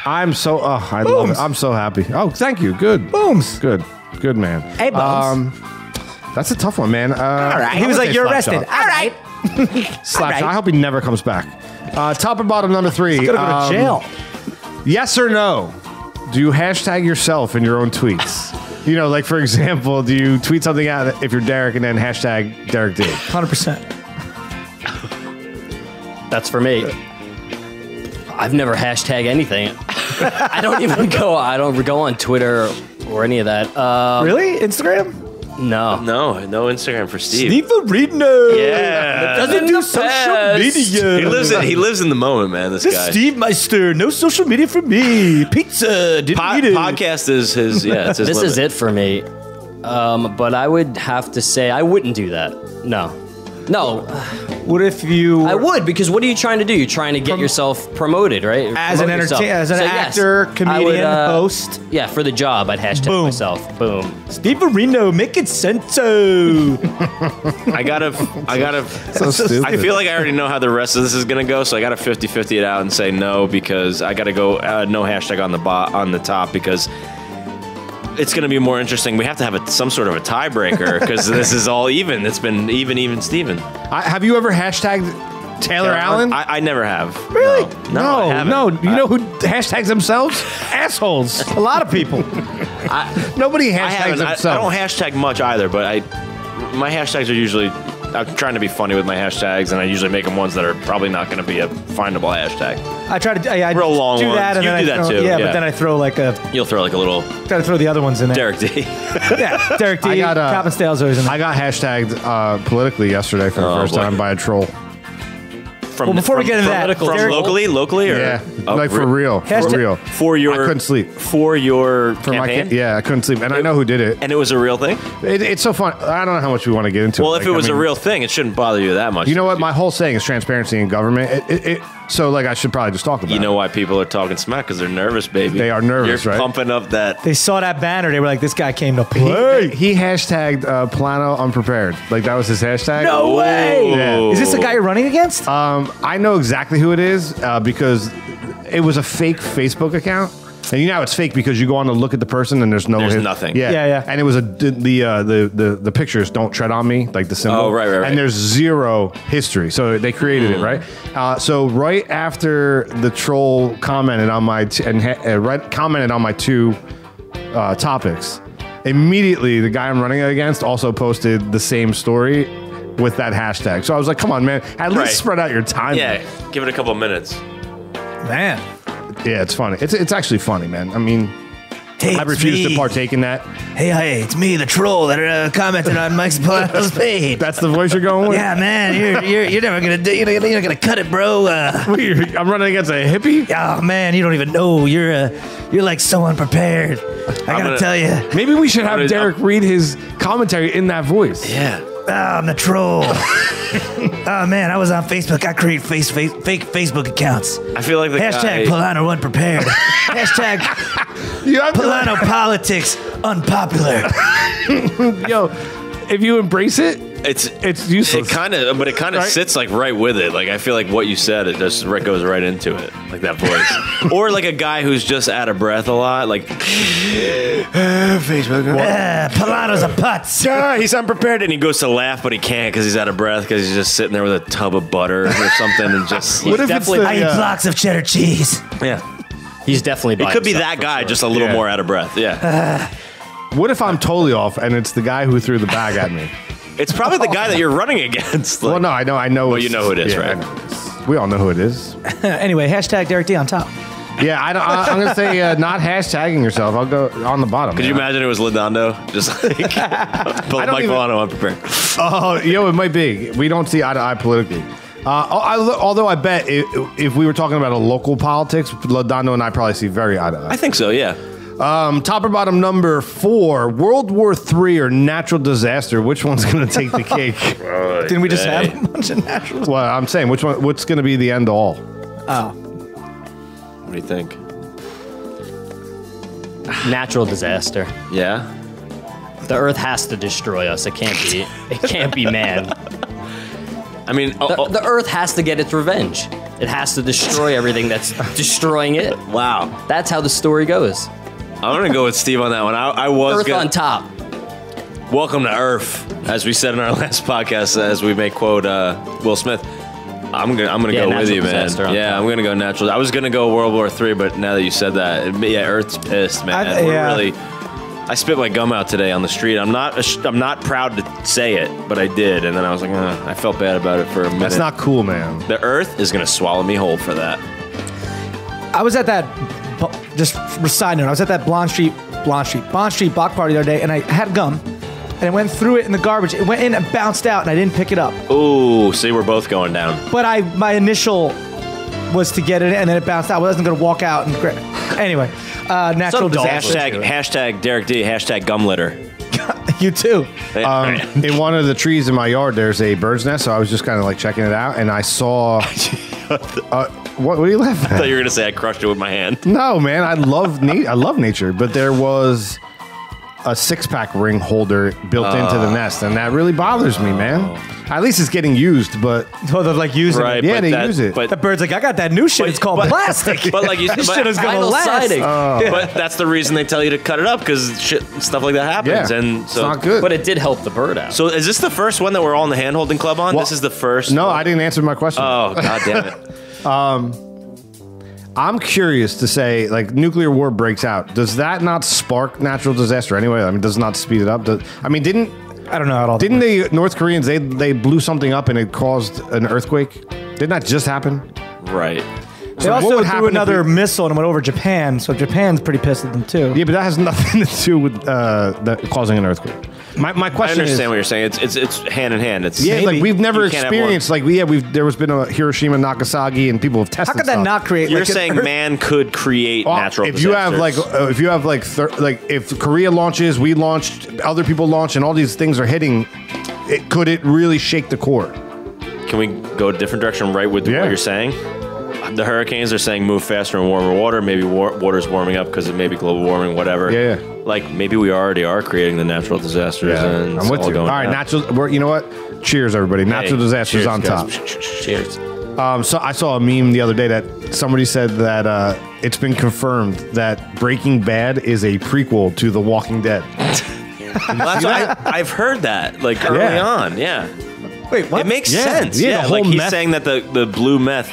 I'm so. I love it. I'm so happy. Oh, thank you. Good. Booms. Good. Good man. Hey, Bones. That's a tough one, man. All right. He was like, "You're arrested." All right. Slapshot. right. I hope he never comes back. Top and bottom number 3. Gotta go to jail. Yes or no? Do you hashtag yourself in your own tweets? You know, like for example, do you tweet something out if you're Derek and then hashtag Derek D? 100%. That's for me. I've never hashtag anything. I don't even go. I don't go on Twitter or any of that. Really? Instagram? No. No Instagram for Steve. Steve Arena. Yeah, Doesn't do social media. he lives in the moment, man. This guy. Steve Meister. No social media for me. Pizza. Didn't eat it. Podcast is his. Yeah, it's his. This limit. is it for me. But I would have to say I wouldn't do that. No. What if you... I would, because what are you trying to do? You're trying to get yourself promoted, right? As an Promote yourself. as an So, yes, actor, I comedian, would, host. Yeah, for the job, I'd hashtag Boom. myself. Boom. Steve Arena, make it sense. I gotta. So stupid. I feel like I already know how the rest of this is gonna go, so I gotta 50-50 it out and say no because I gotta go no hashtag on the top because it's gonna be more interesting. We have to have some sort of a tiebreaker because this is all even. It's been even Steven. Have you ever hashtagged Taylor Allen? I never have. Really? No, I haven't. no. You know who hashtags themselves? Assholes. A lot of people. Nobody I hashtags haven't. I themselves. don't hashtag much either, but my hashtags are usually. I'm trying to be funny with my hashtags, and I usually make them ones that are probably not going to be a findable hashtag. I try to I Real long do that, ones. and You then do I that throw, too, Yeah, yeah. but then I throw like a. You'll throw like a little Try to throw the other ones in there. Derek D. Yeah, Derek D. I got, Cop and Stale's always in there. I got hashtagged politically yesterday for the first boy. time by a troll. from Well, before we get into that, political from Derek- locally, or Yeah, Oh, like for real, for Hashtag- real. for your I couldn't sleep for your for my campaign. yeah, I couldn't sleep, and I know who did it. And it was a real thing. It's so fun. I don't know how much we want to get into. Well, it. if it was a real thing, it shouldn't bother you that much. you know what? My whole saying is transparency in government. So like I should probably just talk about. You know it. why people are talking smack? Because they're nervous, baby. They are nervous, You're right? pumping up that. They saw that banner. They were like, "This guy came to play." He hashtagged Polano unprepared. Like that was his hashtag. No way! Yeah. Is this the guy you're running against? I know exactly who it is because it was a fake Facebook account. And you know how it's fake because you go on to look at the person and there's There's nothing. Yeah, Yeah. And it was the pictures "Don't tread on me," like the symbol. Oh, right. And there's zero history, so they created it right. So right after the troll commented on my commented on my two topics, immediately the guy I'm running against also posted the same story with that hashtag. So I was like, come on, man, at least Right. spread out your time. Yeah, give it a couple of minutes. Man. Yeah, it's funny. It's actually funny, man. I mean, Hey, I it's refuse to me. partake in that. Hey, it's me, the troll that commented on Mike's Polano's page. That's the voice you're going with? Yeah, man, you're never gonna do. You're not gonna cut it, bro. What, I'm running against a hippie? Oh man, you don't even know. You're like so unprepared. I gotta tell you. Maybe we should have gonna- Derek read his commentary in that voice. Yeah. Oh, I'm the troll. Oh man, I was on Facebook. I create fake Facebook accounts. I feel like the Hashtag guy. Polano unprepared. Hashtag You have to- Polano politics unpopular. Yo, if you embrace it, it's useless. It kind of, but it kind of Right? sits like right with it. Like I feel like what you said, it just goes right into it, like that voice. Or like a guy who's just out of breath a lot, like Facebook. Polano's a putz. Yeah, he's unprepared, and he goes to laugh, but he can't because he's out of breath because he's just sitting there with a tub of butter or something, and just What if it's definitely- the, I eat blocks of cheddar cheese. yeah. He's definitely It by could be himself, that guy, just a little Yeah. more out of breath. Yeah, what if I'm totally off and it's the guy who threw the bag at me? it's probably the guy that you're running against. Well, no, I know. Well, you know who it is, yeah, right? I know who it is. We all know who it is. Anyway, hashtag Derek D on top. Yeah, I'm gonna say not hashtagging yourself. I'll go on the bottom. Could you imagine it was Lidondo? Just like Mike even- Polano unprepared. Oh, it might be. We don't see eye to eye politically. Although I bet if we were talking about a local politics, Lodando and I probably see very eye to eye. I think so. Yeah. Top or bottom number 4, World War III or natural disaster. Which one's going to take the cake? Didn't we just have a bunch of naturals? Well, I'm saying what's going to be the end all? Oh. What do you think? Natural disaster. Yeah. The Earth has to destroy us. It can't be. It can't be man. I mean, The Earth has to get its revenge. It has to destroy everything that's destroying it. wow. That's how the story goes. I'm gonna go with Steve on that one. I was Earth gonna, on top. Welcome to Earth, as we said in our last podcast, as we may quote Will Smith. I'm gonna Yeah, go with natural you, man. disaster on Yeah, top. I'm gonna go natural. I was gonna go World War III, but now that you said that, yeah, Earth's pissed, man. I spit my gum out today on the street. I'm not proud to say it, but I did, and then I was like, I felt bad about it for a minute. That's not cool, man. The Earth is gonna swallow me whole for that. I was at that, just for side note, I was at that Bond Street block party the other day, and I had gum, and I went through it in the garbage. It went in and bounced out, and I didn't pick it up. Ooh, see, we're both going down. But my initial was to get it, and then it bounced out. I wasn't going to walk out and grab it. Anyway, natural disaster. Hashtag Derek D. Hashtag gum litter. You too. In one of the trees in my yard, there's a bird's nest, so I was just kind of like checking it out, and I saw. What are you laughing I thought at? you were gonna say I crushed it with my hand. No, man, I love nature, but there was a 6-pack ring holder built into the nest, and that really bothers me, man. At least it's getting used, but So they're like using Right, it. yeah, but they that- use it. But The bird's like, I got that new shit. It's called plastic. But like you, this but- shit is gonna Vinyl last. siding. But that's the reason they tell you to cut it up because stuff like that happens, yeah, and it's so not good. But it did help the bird out. So is this the first one that we're all in the hand holding club on? Well, This is the first. no, I didn't answer my question. Oh god damn it! I'm curious to say, like, nuclear war breaks out. Does that not spark natural disaster anyway? I mean, does it not speed it up? I don't know at all. Didn't the North Koreans, they blew something up and it caused an earthquake? Didn't that just happen? Right. They So what also would happen threw if another we- missile and went over Japan, so Japan's pretty pissed at them too. Yeah, but that has nothing to do with causing an earthquake. My I question is, understand what you're saying. It's hand in hand. It's yeah, like we've never You can't have one. experienced there was been a Hiroshima, Nagasaki, and people have tested. How could that stuff. not create? You're like, an saying Earth- man could create natural if you have disasters. if Korea launches, we launched, other people launch, and all these things are hitting, could it really shake the core? Can we go a different direction right with Yeah. what you're saying? The hurricanes are saying move faster and warmer water. Maybe water's warming up because of maybe global warming, whatever. Yeah. Like maybe we already are creating the natural disasters. And I'm it's with all you. going All right, down. you know what? Cheers, everybody. Natural Hey, disasters cheers, on guys. top. Cheers. So I saw a meme the other day that somebody said that it's been confirmed that Breaking Bad is a prequel to The Walking Dead. Well, I've heard that like early on. Yeah. Wait, what? It makes Yeah. sense. Yeah, Yeah, the like whole he's meth- saying that the blue meth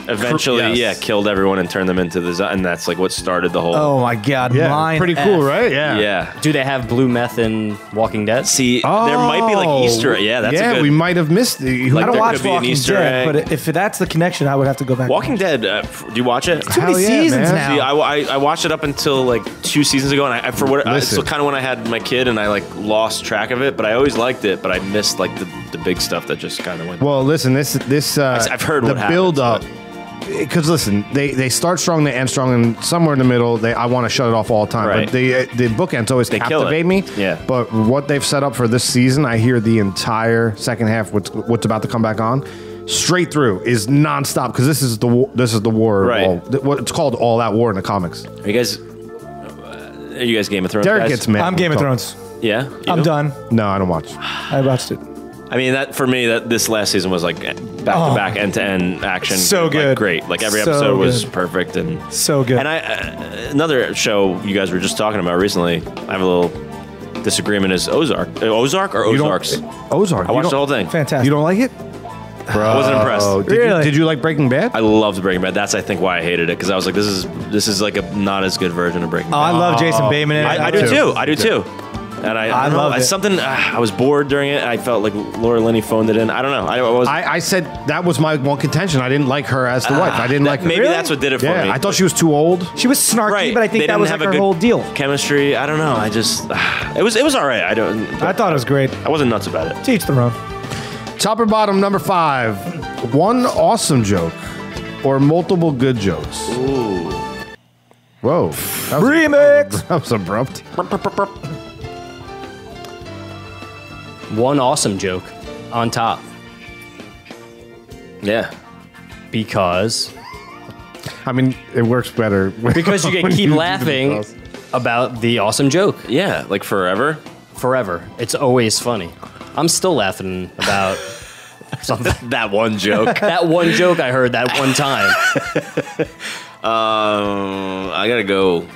eventually, Yes. killed everyone and turned them into and that's like what started the whole. Oh my God! Yeah, mine pretty F. cool, right? Yeah. yeah. Do they have blue meth in Walking Dead? See, there might be like Easter. Yeah, that's a good. we might have missed it. Like, I don't there watch could be an Walking Easter Dead, egg. but if that's the connection, I would have to go back. Walking Dead. Do you watch it? Too many Hell yeah, seasons man. now. See, I watched it up until like 2 seasons ago, and Listen. so kind of when I had my kid, and I like lost track of it. But I always liked it, but I missed like the big stuff that just kind of went. Well, listen, this I've heard the what happens, build up. Because listen, they start strong, they end strong, and somewhere in the middle, I want to shut it off all the time. Right. But the bookends always They kill captivate it. me. Yeah. But what they've set up for this season, I hear the entire second half, what's about to come back on, straight through is nonstop. Because this is the war. of Right. what it's called, all out war in the comics. Are you guys Game of Thrones Derek guys? gets mad. I'm Game of Thrones. Yeah, you I'm do? done. No, I don't watch. I watched it. I mean, that for me, that this last season was like back to back, end to end action. So like, good. great. Like every So episode was good. perfect and So good. And another show you guys were just talking about recently. I have a little disagreement. Is Ozark or You don't- Ozarks? Ozark. I watched the whole thing. Fantastic. You don't like it? Bro, I wasn't impressed. Really? Did you like Breaking Bad? I loved Breaking Bad. That's I think why I hated it because I was like, this is like a not as good version of Breaking Oh, I Bad. love Jason Bateman. in it. I do too. I do too. And I don't know, loved it. something. I was bored during it. I felt like Laura Linney phoned it in. I don't know. I was. I said that was my one contention. I didn't like her as the wife. I didn't like her. maybe Really? that's what did it for Yeah, me. I thought she was too old. She was snarky, Right. but I think They that didn't was have like a her good whole deal. Chemistry. I don't know. I just it was all right. I thought it was great. I wasn't nuts about it. To each their own. Top or bottom, number 5. One awesome joke or multiple good jokes. Ooh. Whoa. That was Remix. That was abrupt. One awesome joke on top Yeah. because I mean, it works better. because you when can keep do the laughing details. about the awesome joke Yeah. Like forever. forever. It's always funny. I'm still laughing about something. That one joke. That one joke I heard that one time. I gotta go. Man,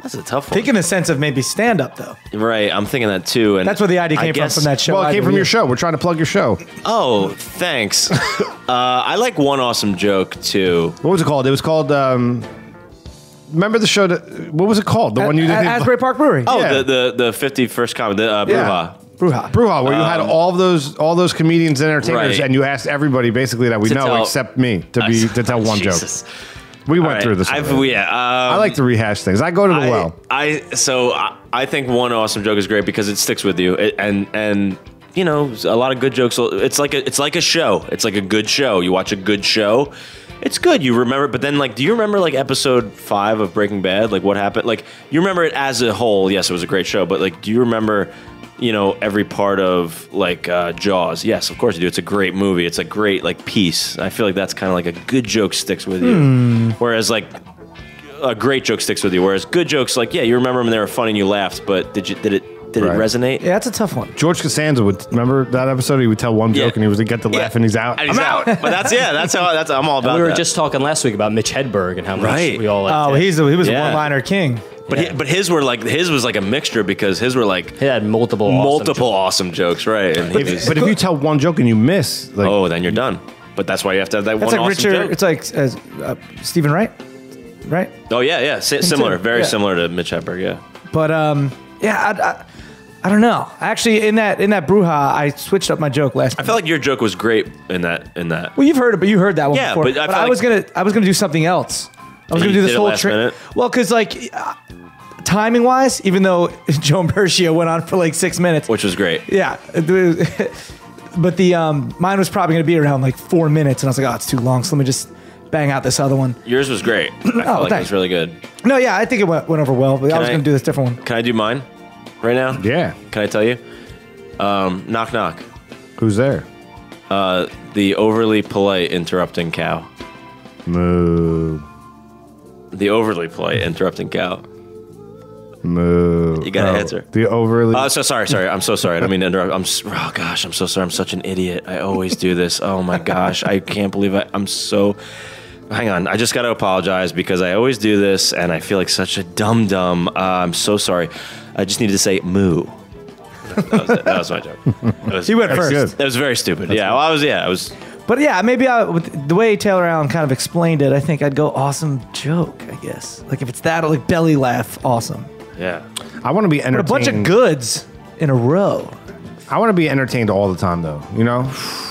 that's a tough one. Think in the sense of maybe stand up though. Right. I'm thinking that too. And That's where the idea I came guess- from that show. Well, it came from your show. We're trying to plug your show. Oh, thanks. I like one awesome joke too. What was it called? It was called. Remember the show? What was it called? The one you did. at Asbury Park Brewery. Oh, Yeah. the 51st comedy, Yeah. Bruja. Bruja. Bruja, where you had all those comedians and entertainers, Right. and you asked everybody basically that we To know tell- except me to tell one joke. Jesus. We went All right. through this. already. I like to rehash things. I go to the well. I think one awesome joke is great because it sticks with you, and you know a lot of good jokes. It's like a show. It's like a good show. You watch a good show. It's good. You remember, but then like, do you remember like episode 5 of Breaking Bad? Like what happened? Like you remember it as a whole. Yes, it was a great show, but like, do you remember? You know, every part of like Jaws. Yes, of course you do. It's a great movie. It's a great like piece. I feel like that's kind of like a good joke sticks with you. Whereas like a great joke sticks with you. Whereas good jokes, like, yeah, you remember them and they were funny and you laughed, but did it Right. resonate? Yeah, that's a tough one. George Costanza would remember that episode. He would tell one joke Yeah. and he would get to laugh and he's out. And he's out. But that's how I'm all about We were that. just talking last week about Mitch Hedberg and how much Right. we all Oh, liked it. he was a Yeah. one-liner king. But his was like a mixture because his were like He had multiple awesome jokes, right? And he was, But if you tell one joke and you miss, like, oh, then you're done. But that's why you have to have that That's one like awesome Richard. joke. It's like Stephen Wright, right? Oh yeah. Similar, too. very Yeah. similar to Mitch Hedberg. Yeah. But I don't know. Actually, in that Bruja, I switched up my joke last. I felt like your joke was great in that. Well, you've heard it, but you heard that one Yeah, before. but I felt I was gonna do something else. I was You gonna do this did it whole last minute? Well, because like timing wise, even though Joe Mershio went on for like 6 minutes, which was great. yeah. But the mine was probably going to be around like 4 minutes, and I was like, oh, it's too long. So let me just bang out this other one. Yours was great. I felt like it thanks. was really good. No, yeah, I think it went over well. But I was going to do this different one. Can I do mine right now? Yeah. Can I tell you? Knock knock. Who's there? The overly polite interrupting cow. Moo. The overly polite interrupting cow. Moo. You gotta answer. The overly. Oh, so sorry. I'm so sorry. I don't mean to interrupt. I'm so sorry. I'm such an idiot. I always do this. Oh my gosh. I can't believe I'm so. Hang on. I just gotta apologize because I always do this and I feel like such a dum-dum. I'm so sorry. I just needed to say moo. That was it. That was my joke. He went first. good. That was very stupid. Yeah. Well, I was. But yeah, maybe with the way Taylor Allen kind of explained it, I think I'd go awesome joke, I guess. Like if it's that, like belly laugh, awesome. Yeah. I want to be But entertained. a bunch of goods in a row. I want to be entertained all the time, though. You know,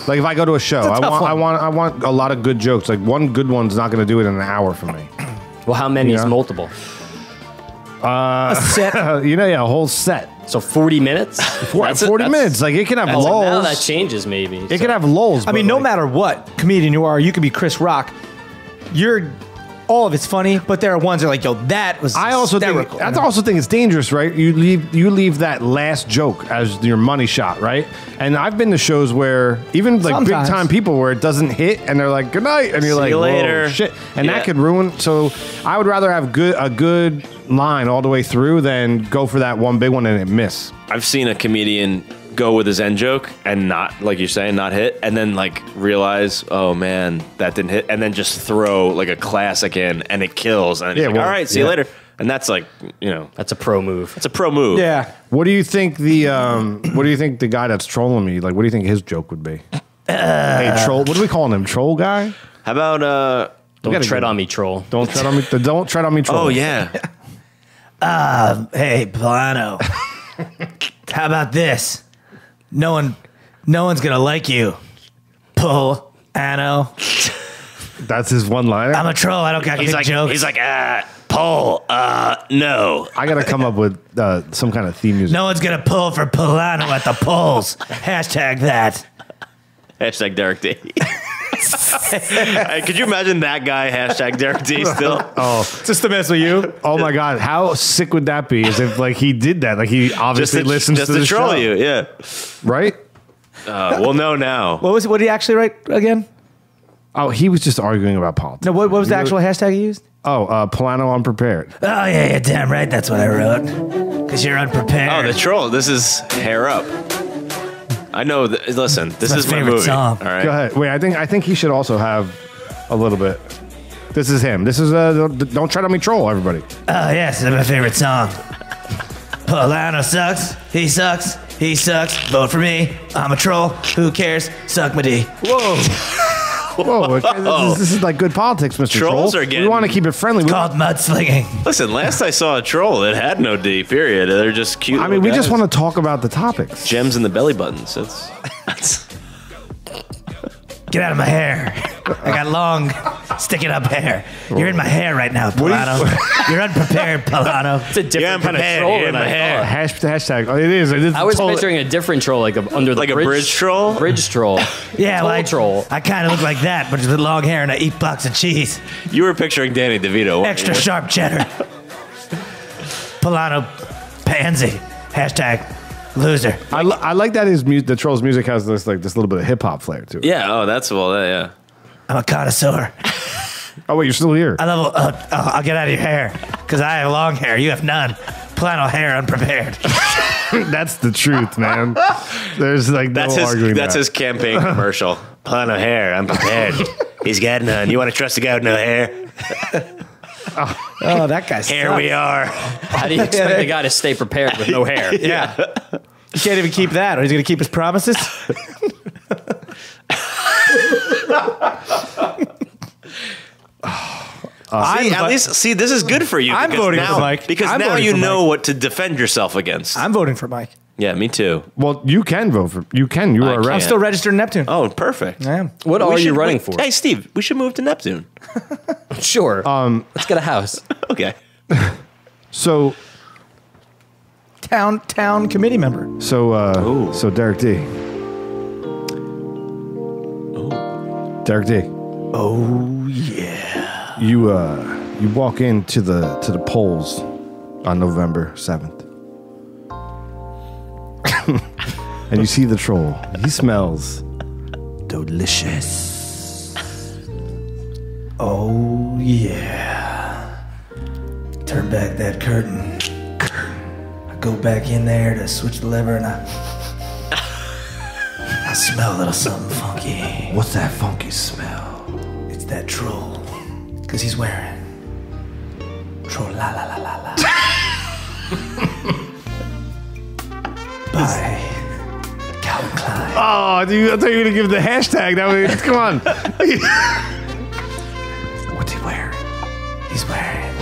like if I go to a show, It's a tough I one. want a lot of good jokes. Like one good one's not going to do it in an hour for me. Well, how many is Yeah. multiple? A set. A whole set. So 40 minutes? 40 minutes. Like it can have Now lulls. that changes maybe. It can have lulls. I mean, no matter what comedian you are, you could be Chris Rock. All of it's funny, but there are ones that are like, yo, that was I also hysterical. think it's dangerous, right? You leave that last joke as your money shot, right? And I've been to shows where even like Sometimes. big time people where it doesn't hit and they're like good night and you're See like you later. whoa, shit, and Yeah. that could ruin. So I would rather have a good line all the way through than go for that one big one and it miss. I've seen a comedian go with his end joke and not, like you're saying, not hit, and then like realize, oh man, that didn't hit, and then just throw like a classic in and it kills. And he's Yeah, like, well, all right, see you yeah. later. And that's like, That's a pro move. it's a pro move. Yeah. What do you think the guy that's trolling me, like what do you think his joke would be? Hey troll, what are we calling him? Troll guy? How about Don't gotta tread go. on me, troll. Don't tread on me. Don't tread on me, troll. oh yeah. Hey, Plano. How about this? No one's gonna like you. Pull, Anno. That's his one liner. I'm a troll. I don't got good jokes. He's like, Paul, no. I gotta come up with some kind of theme music. No one's gonna pull for Polano at the polls. Hashtag that. Hashtag Derek D. Hey, could you imagine that guy? Hashtag Derek D still. Just to mess with you. Oh my god, how sick would that be? As if like he did that, like he obviously listens just to the troll show, you, yeah. right? We'll know now. What did he actually write again? Oh, he was just arguing about politics. No, what was the actual hashtag he used? Oh, Polano unprepared. Oh, yeah, damn right. That's what I wrote. Because you're unprepared. Oh, the troll. This is hair up. I know. Listen, this my is my favorite movie. song. All right. Go ahead. Wait, I think he should also have a little bit. This is him. This is don't tread on me, troll. Everybody. Oh, yes, that's my favorite song. Polano sucks. He sucks. He sucks. Vote for me. I'm a troll. Who cares? Suck my D. Whoa, this is like good politics, Mr. Trolls Troll. are getting- We want to keep it friendly. Called mudslinging. Listen, last I saw a troll, it had no D. Period. They're just cute. I mean, we little just guys. want to talk about the topics. gems in the belly buttons. That's Get out of my hair. I got long, sticking up hair. You're in my hair right now, Polano. You're unprepared, Polano. It's a different kind of troll than I thought. Hashtag. Oh, it is. It is I was totally- picturing a different troll, like under the like a bridge troll. Bridge troll. Yeah, well, troll. I kind of look like that, but with long hair and I eat blocks of cheese. You were picturing Danny DeVito. weren't Extra you? sharp cheddar. Polano pansy. Hashtag loser. I like that the troll's music has this little bit of hip hop flair to it. Yeah. Oh, that's yeah. I'm a connoisseur. Oh wait, you're still here. I love. I'll get out of your hair because I have long hair. You have none. Plano hair unprepared. That's the truth, man. There's like That's no arguing That's that. his campaign commercial. Plano hair. I'm prepared. He's got none. You want to trust a guy with no hair? Oh, that guy Here sucks. we are. How do you expect a guy to stay prepared with no hair? Yeah. You can't even keep that, or he's going to keep his promises. At least, this is good for you. I'm because voting now, for Mike. Because I'm now voting you for know Mike. what to defend yourself against. I'm voting for Mike. Yeah, me too. Well, you can vote for. You can. You I are a can't. rep. I'm still registered in Neptune. Oh, perfect. I am. What We are you should- running for? Hey, Steve, we should move to Neptune. Sure. Let's get a house. Okay. So, town committee member. So Derek D. Derek D. Oh yeah. You walk into the polls on November 7th. And you see the troll. He smells delicious. Oh yeah. Turn back that curtain. I go back in there to switch the lever and I smell a little something funky. What's that funky smell? It's that troll. Cause he's wearing troll la la la la la. By Calvin Klein. Oh, dude, I thought you were gonna give the hashtag. That was, come on. What's he wearing? He's wearing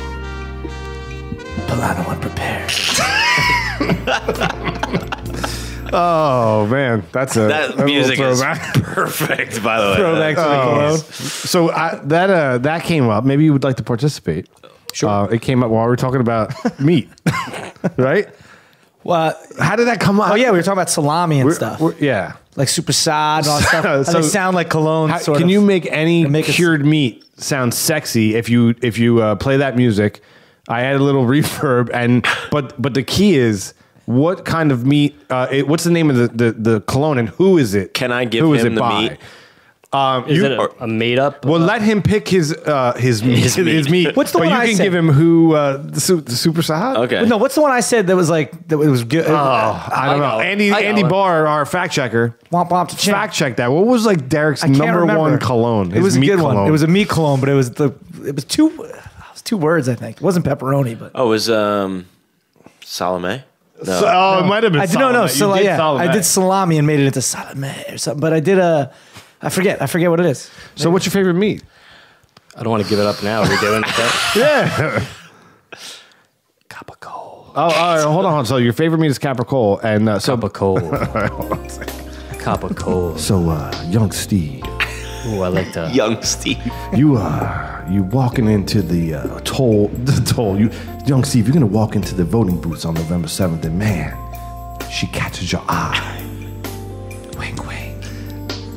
Polano Unprepared. Oh man, that music is throwback. perfect, by the way. Throwback to the cologne. So that came up. Maybe you would like to participate. Sure. It came up while we were talking about meat, right? Well, How did that come up? oh yeah, we were talking about salami and stuff. Yeah. Like super sad and all that stuff. So- So, they sound like cologne. Can you make any make us- cured meat sound sexy if you play that music? I add a little reverb, but the key is what kind of meat? What's the name of the cologne and who is it? Can I give who is him it the by? meat? Is it a made up? Well, let him pick his meat. What's the but one you I can said? give him who the super sahad. Okay. No, what's the one I said that was like that? It was good. I don't know. Andy Barr, our fact checker, Womp womp to chin. fact check that. What was like Derek's I can't number remember. one cologne? It was a meat good cologne. one. It was a meat cologne, but it was two words. I think it wasn't pepperoni, but Oh, it was Salome? No. it might have been. I did no. Salome. You did Salome. I did salami and made it into salami or something. But I did I forget what it is. So, what's your favorite meat? I don't want to give it up now. Are we doing that? Yeah. Capicola. Oh, all right, hold on. So, your favorite meat is capricola, and Capicola. So, young Steve, Ooh, I like to. Young Steve. you walking into the toll. Young Steve, you're gonna walk into the voting booths on November 7th, and man, she catches your eye. Wink, wink.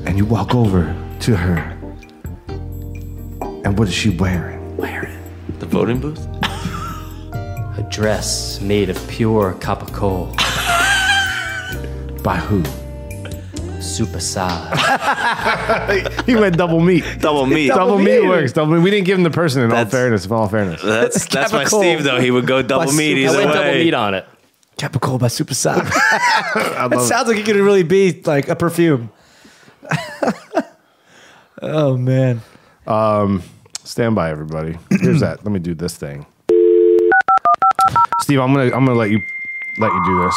And you walk over to her, and what is she wearing? The voting booth? A dress made of pure capicola. By who? Super sad. He went double meat. Double meat. Double meat works. Double meat. We didn't give him the person. In all That's- fairness, That's my Capicola. Steve, though. He would go double meat I either went way. double meat on it. Capicola by Super Sad. It sounds like it could really be like a perfume. Oh man. Stand by, everybody. Here's that. Let me do this thing. Steve, I'm gonna let you do this.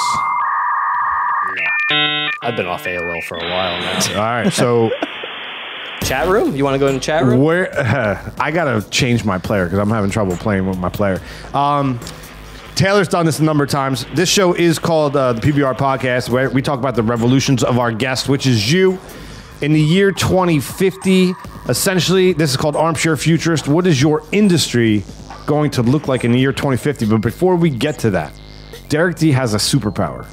I've been off AOL for a while now. All right. So Chat room? You want to go in the chat room? where I gotta change my player because I'm having trouble playing with my player. Taylor's done this a number of times. This show is called the PBR Podcast, where we talk about the revolutions of our guest, which is you. In the year 2050, essentially, this is called Armchair Futurist. What is your industry going to look like in the year 2050? But before we get to that, Derek D has a superpower.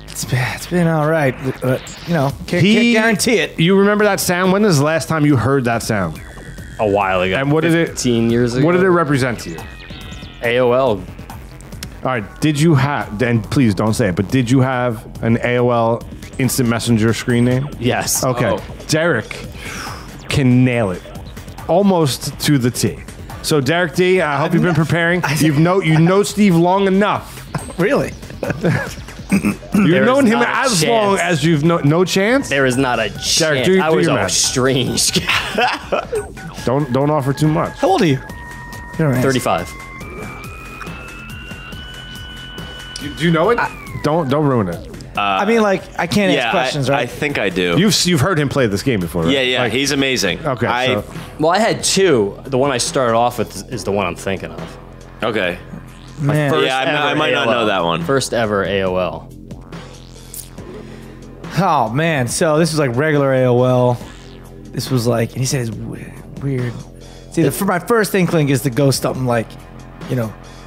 It's been all right. Can't guarantee it. You remember that sound? When is the last time you heard that sound? A while ago. And what did it? 15 years ago. What did it represent to you? AOL. All right. Did you have? And please don't say it. But did you have an AOL Instant Messenger screen name? Yes. Okay. Oh. Derek can nail it almost to the T. So Derek D, I hope you've been preparing. You know Steve long enough. Really? You've known him not a as chance. long as you've no chance. There is not a chance. Derek, do I was your a math. strange guy. Don't offer too much. How old are you? You're an ass. 35. Do you know it? Don't ruin it. I mean, like, I can't ask questions, I right? think I do. You've heard him play this game before, right? yeah, Like, he's amazing. okay. So, Well, I had two. The one I started off with is the one I'm thinking of. Okay. Man. First Yeah, I ever might not AOL. know that one. First ever AOL. Oh, man. So this was like regular AOL. This was like, and he said it's weird. See, for my first inkling is to go something like,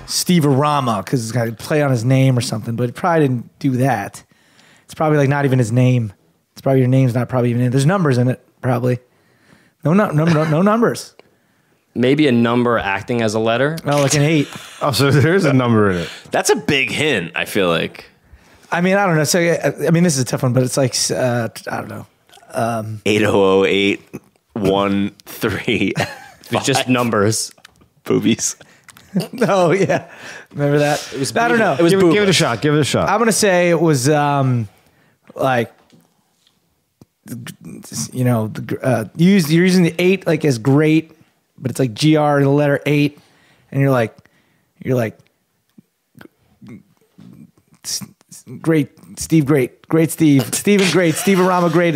Steve-a-rama because it's got to play on his name or something, but he probably didn't do that. It's probably like not even his name. It's probably your name's not probably even in. There's numbers in it, probably. No numbers. Maybe a number acting as a letter. Oh, like an 8. Oh, so there's a number in it. That's a big hint, I feel like. I mean, I don't know. So, I mean, this is a tough one, but it's like, I don't know. 800-813. It's just numbers. Boobies. Oh, yeah. Remember that? It was I don't know. It was Give it a boobish. shot. Give it a shot. I'm going to say it was like, you know, you're using the 8 like as great, but it's like GR, the letter 8. And you're like, great Steve, great Steve, Steven, great Steve-a-rama, great.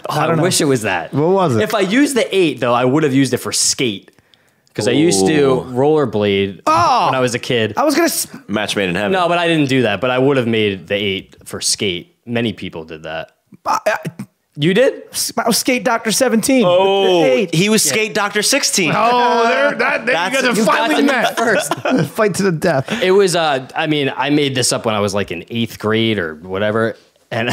I don't know. wish it was that. What was it? If I used the 8, though, I would have used it for skate. Because I used to rollerblade when I was a kid. I was gonna. Match made in heaven. No, but I didn't do that. But I would have made the 8 for skate. Many people did that. You did? I was skate Doctor 17. Oh, 8. he was Skate Dr. 16. Oh, there you guys have finally met. First. Fight to the death. It was, I mean, I made this up when I was like in 8th grade or whatever. And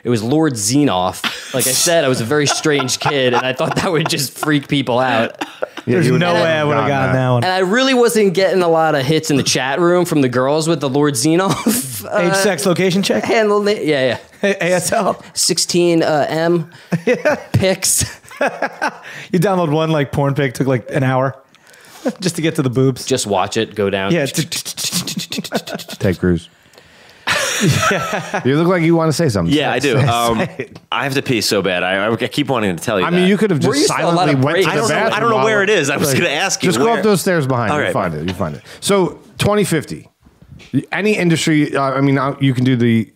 it was Lord Xenoff. Like I said, I was a very strange kid, and I thought that would just freak people out. There's no way I would have gotten that one. And I really wasn't getting a lot of hits in the chat room from the girls with the Lord Xenoff. Age, sex, location check. Handle it. Yeah. ASL. 16 M pics. You download one like porn pic, took like an hour just to get to the boobs. Just watch it go down. Yeah. Ted Cruz. You look like you want to say something. Yeah, I do. I have to pee so bad. I keep wanting to tell you. I mean, you could have We're just used to a lot silently of went to breaks. the bathroom. I don't know while- where it is. I was going to ask you. Just go where. up those stairs behind you. All You right. find it. You find it. So 2050. Any industry. I mean, you can do the.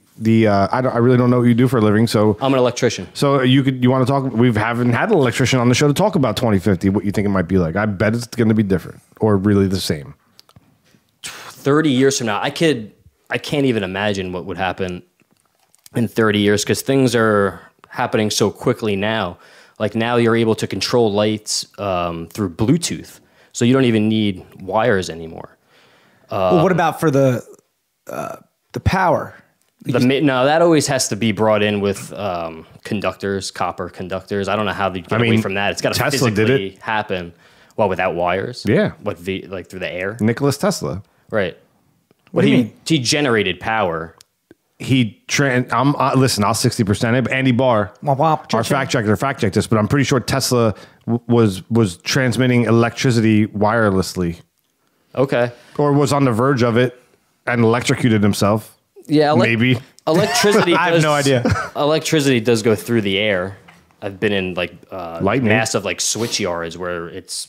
I really don't know what you do for a living. So I'm an electrician. So you want to talk? We haven't had an electrician on the show to talk about 2050. What you think it might be like? I bet it's going to be different or really the same. 30 years from now, I can't even imagine what would happen in 30 years because things are happening so quickly now. Like now you're able to control lights through Bluetooth. So you don't even need wires anymore. Well, what about for the power? No, that always has to be brought in with conductors, copper conductors. I don't know how they get away from that. It's got to Tesla did physically it. happen. Well, without wires? Yeah. Like through the air? Nicholas Tesla. Right. What do you mean? He generated power. Listen, I'll 60% it. Andy Barr, our fact checker, fact-checked this, but I'm pretty sure Tesla was transmitting electricity wirelessly. Okay. Or was on the verge of it and electrocuted himself. Yeah, Maybe. Electricity. I have no idea. Electricity does go through the air. I've been in like Lightning. massive like switch yards where it's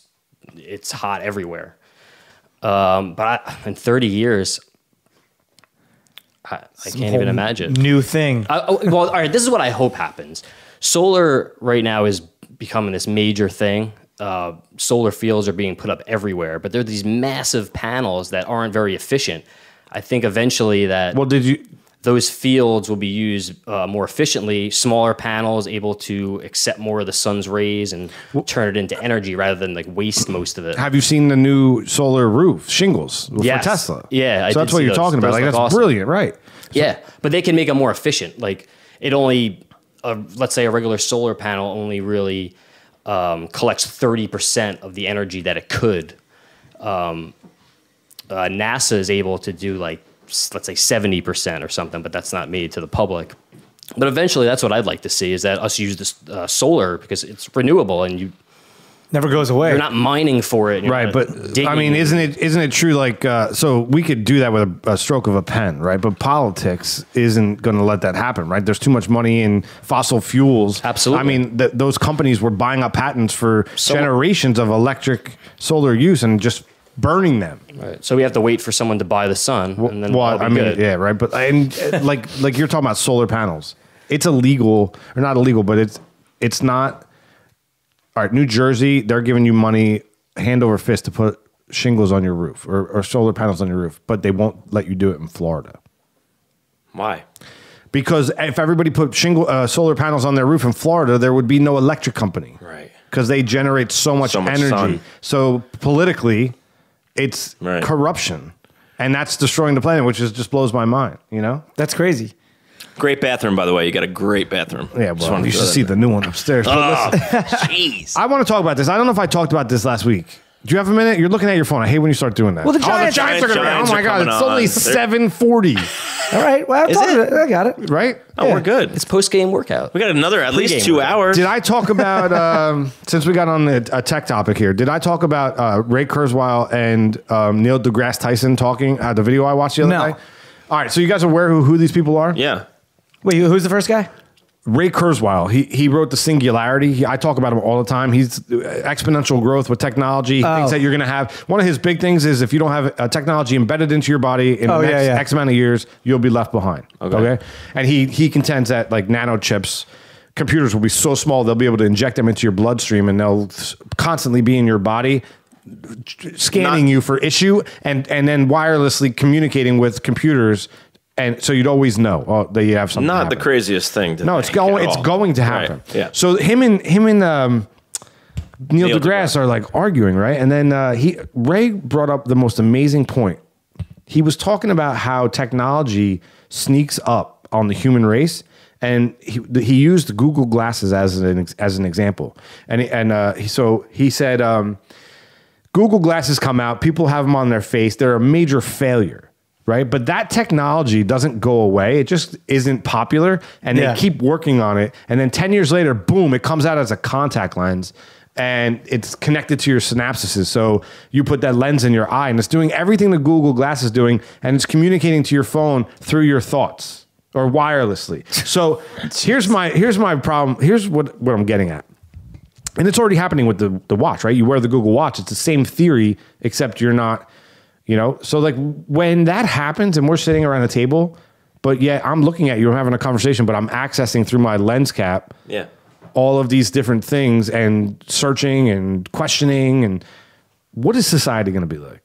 hot everywhere. But in 30 years, I can't even imagine. New thing. Well, all right. This is what I hope happens. Solar right now is becoming this major thing. Solar fields are being put up everywhere, but they're these massive panels that aren't very efficient. I think eventually that those fields will be used more efficiently. Smaller panels able to accept more of the sun's rays and turn it into energy rather than like waste most of it. Have you seen the new solar roof shingles for Yes. Tesla? Yeah, I so did that's what see you're those. talking about. Those Like look that's awesome. brilliant, right? Yeah, but they can make it more efficient. Like it only, let's say a regular solar panel only really collects 30% of the energy that it could. NASA is able to do like, let's say 70% or something, but that's not made to the public. But eventually that's what I'd like to see is that us use this solar because it's renewable and you Never goes away. you're not mining for it. You're Right, not but digging. I mean, isn't it true? Like, so we could do that with a stroke of a pen, right? But politics isn't going to let that happen, right? There's too much money in fossil fuels. Absolutely. I mean, those companies were buying up patents for generations of electric solar use and just burning them. Right. So we have to wait for someone to buy the sun, and then Well, it'll be I mean, good. yeah, right. But like you're talking about solar panels. It's illegal, or not illegal, but it's not. All right, New Jersey, they're giving you money hand over fist to put shingles on your roof or solar panels on your roof, but they won't let you do it in Florida. Why? Because if everybody put solar panels on their roof in Florida, there would be no electric company. Right. Because they generate so much So much energy. sun. So politically, it's Right. corruption. and that's destroying the planet, which just blows my mind. You know, That's crazy. Great bathroom, by the way. You got a great bathroom. yeah. Just Well, wanted to you throw should that see in the new one upstairs. But listen, Jeez. I want to talk about this. I don't know if I talked about this last week. Do you have a minute? You're looking at your phone. I hate when you start doing that. Well, the Giants- are going to be. Giants Oh my are God! coming It's only on. 7:40, All right. Well, I got it. right? Oh, we're good. It's post game workout. We got another at least Pre-game 2 workout. hours. Did I talk about since we got on a tech topic here? Did I talk about Ray Kurzweil and Neil deGrasse Tyson talking? The video I watched the other No. night. All right, so you guys are aware who these people are? Yeah. Wait, who's the first guy? Ray Kurzweil. He wrote The Singularity. I talk about him all the time. He's exponential growth with technology. He thinks that you're going to have one of his big things is if you don't have technology embedded into your body in the next X amount of years, you'll be left behind. Okay. And he contends that like nanochips, computers will be so small they'll be able to inject them into your bloodstream and they'll constantly be in your body, scanning you for issue and then wirelessly communicating with computers. And so you'd always know that you have something. Not happen. the craziest thing to No, it's think going. at It's all. going to happen. Right. Yeah. So him and Neil Neil deGrasse are like arguing, right? And then Ray brought up the most amazing point. He was talking about how technology sneaks up on the human race, and he used Google glasses as an example. So he said, Google glasses come out, people have them on their face, they're a major failure. Right. But that technology doesn't go away. It just isn't popular. And they keep working on it. And then 10 years later, boom, it comes out as a contact lens and it's connected to your synapses. So you put that lens in your eye and it's doing everything the Google Glass is doing. And it's communicating to your phone through your thoughts or wirelessly. So here's my problem. Here's what I'm getting at. And it's already happening with the watch, right? You wear the Google Watch. It's the same theory, except you're not. You know, so like when that happens and we're sitting around a table, but yeah, I'm looking at you, I'm having a conversation, but I'm accessing through my lens cap all of these different things and searching and questioning. And what is society going to be like?